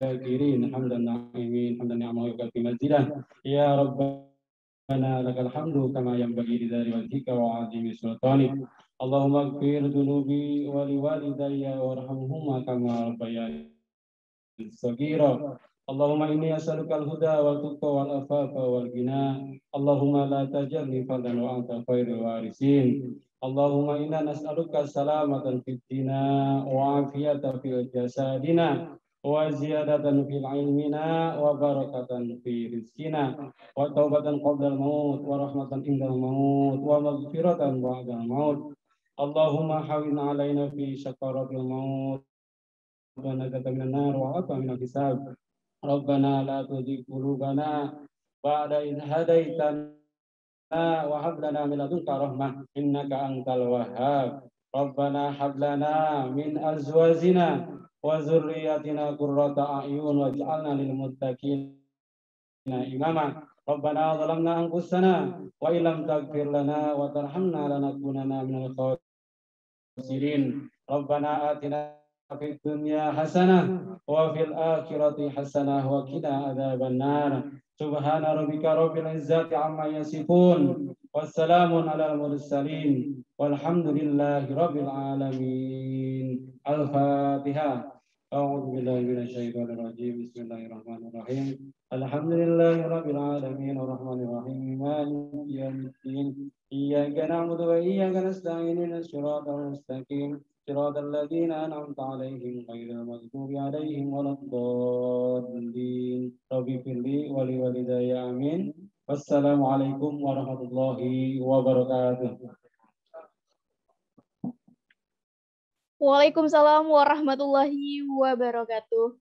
syakirin hamdan na'imin hamdan ni'amahu wa mazidah. Ya Rabbana lakal hamdu kama yanbaghi lidzati wajhika wa 'azimi sultanik. Allahumma ighfir dhunubi wa liwalidayya warhamhuma kama rabbayani shaghira. Allahumma inni as'aluka al-huda wal tuqa wal afafa wal ghina. Allahumma la tajalni fardan wa anta khairul warisin. Allahumma inna nas'aluka salamatan fid dina wa afiyatan fil jasadina wa ziyadatan fil ilmina wa barakatan fi rizqina wa taubatan qabla al-maut wa rahmatan inda al-maut wa maghfiratan ba'da al-maut. Allahumma hawwin 'alaina fi sakaratil maut wa najatan minan nar wa 'afwan minal hisab. Rabbana la tuzigh qulubana ba'da idh hadaitana wa hab lana min ladunka rahmah innaka antal wahhab. Rabbana hab lana min azwajina wa dzurriyyatina qurrata a'yun waj'alna lil muttaqina imama. Rabbana zalamna anfusana wa illam taghfir lana wa tarhamna lanakunanna minal khasirin. Rabbana atina fid dunya hasanah wa fil akhirati hasanah wa qina adzabannar. Subhana rabbika rabbil izzati amma yasifun wassalamun alal mursalin walhamdulillahi rabbil alamin. Al-Fatihah. A'udzu billahi minasyaitonir rajim. Bismillahirrahmanirrahim. Alhamdulillahi rabbil alamin arrahmanir rahim maliki yaumiddin. Iyyaka na'budu wa iyyaka nasta'in ihdinas siratal mustaqim. Siratal ladzina an'amta 'alaihim ghairil maghdubi 'alaihim waladdallin. Rabbi firli wa liwalidayya amin. Wassalamualaikum warahmatullahi wabarakatuh. Waalaikumsalam warahmatullahi wabarakatuh.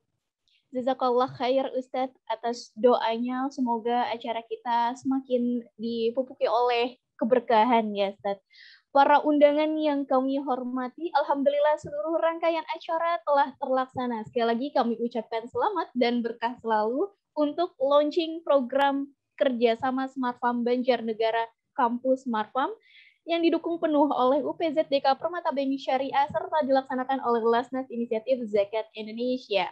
Jazakallah khair Ustadz atas doanya. Semoga acara kita semakin dipupuki oleh keberkahan ya Ustadz. Para undangan yang kami hormati, alhamdulillah seluruh rangkaian acara telah terlaksana. Sekali lagi kami ucapkan selamat dan berkah selalu untuk launching program kerjasama Smart Farm Banjarnegara Kampus Smart Farm yang didukung penuh oleh UPZDK Permata Bank Syariah serta dilaksanakan oleh Lasnas Inisiatif Zakat Indonesia.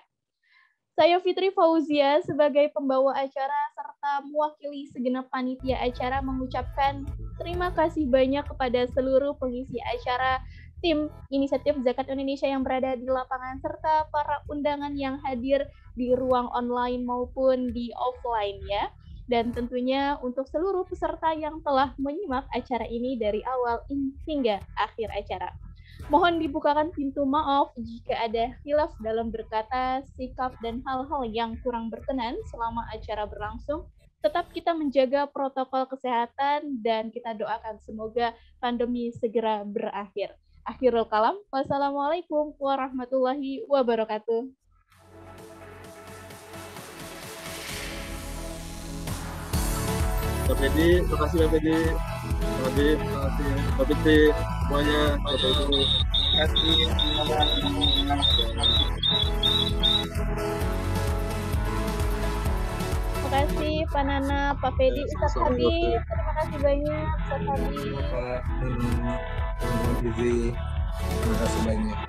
Saya Fitri Fauzia sebagai pembawa acara serta mewakili segenap panitia acara mengucapkan terima kasih banyak kepada seluruh pengisi acara, tim Inisiatif Zakat Indonesia yang berada di lapangan, serta para undangan yang hadir di ruang online maupun di offline ya. Dan tentunya untuk seluruh peserta yang telah menyimak acara ini dari awal hingga akhir acara. Mohon dibukakan pintu maaf jika ada khilaf dalam berkata, sikap, dan hal-hal yang kurang berkenan selama acara berlangsung. Tetap kita menjaga protokol kesehatan dan kita doakan semoga pandemi segera berakhir. Akhirul kalam, wassalamualaikum warahmatullahi wabarakatuh. Pak Fedi, terima kasih Pak Fedi. Terima kasih Pak Fitri semuanya. Terima kasih Pak Nana, Pak Fedi, Ustaz Habib. Terima kasih banyak Ustaz Habib. Pak Nunu, terima kasih banyak.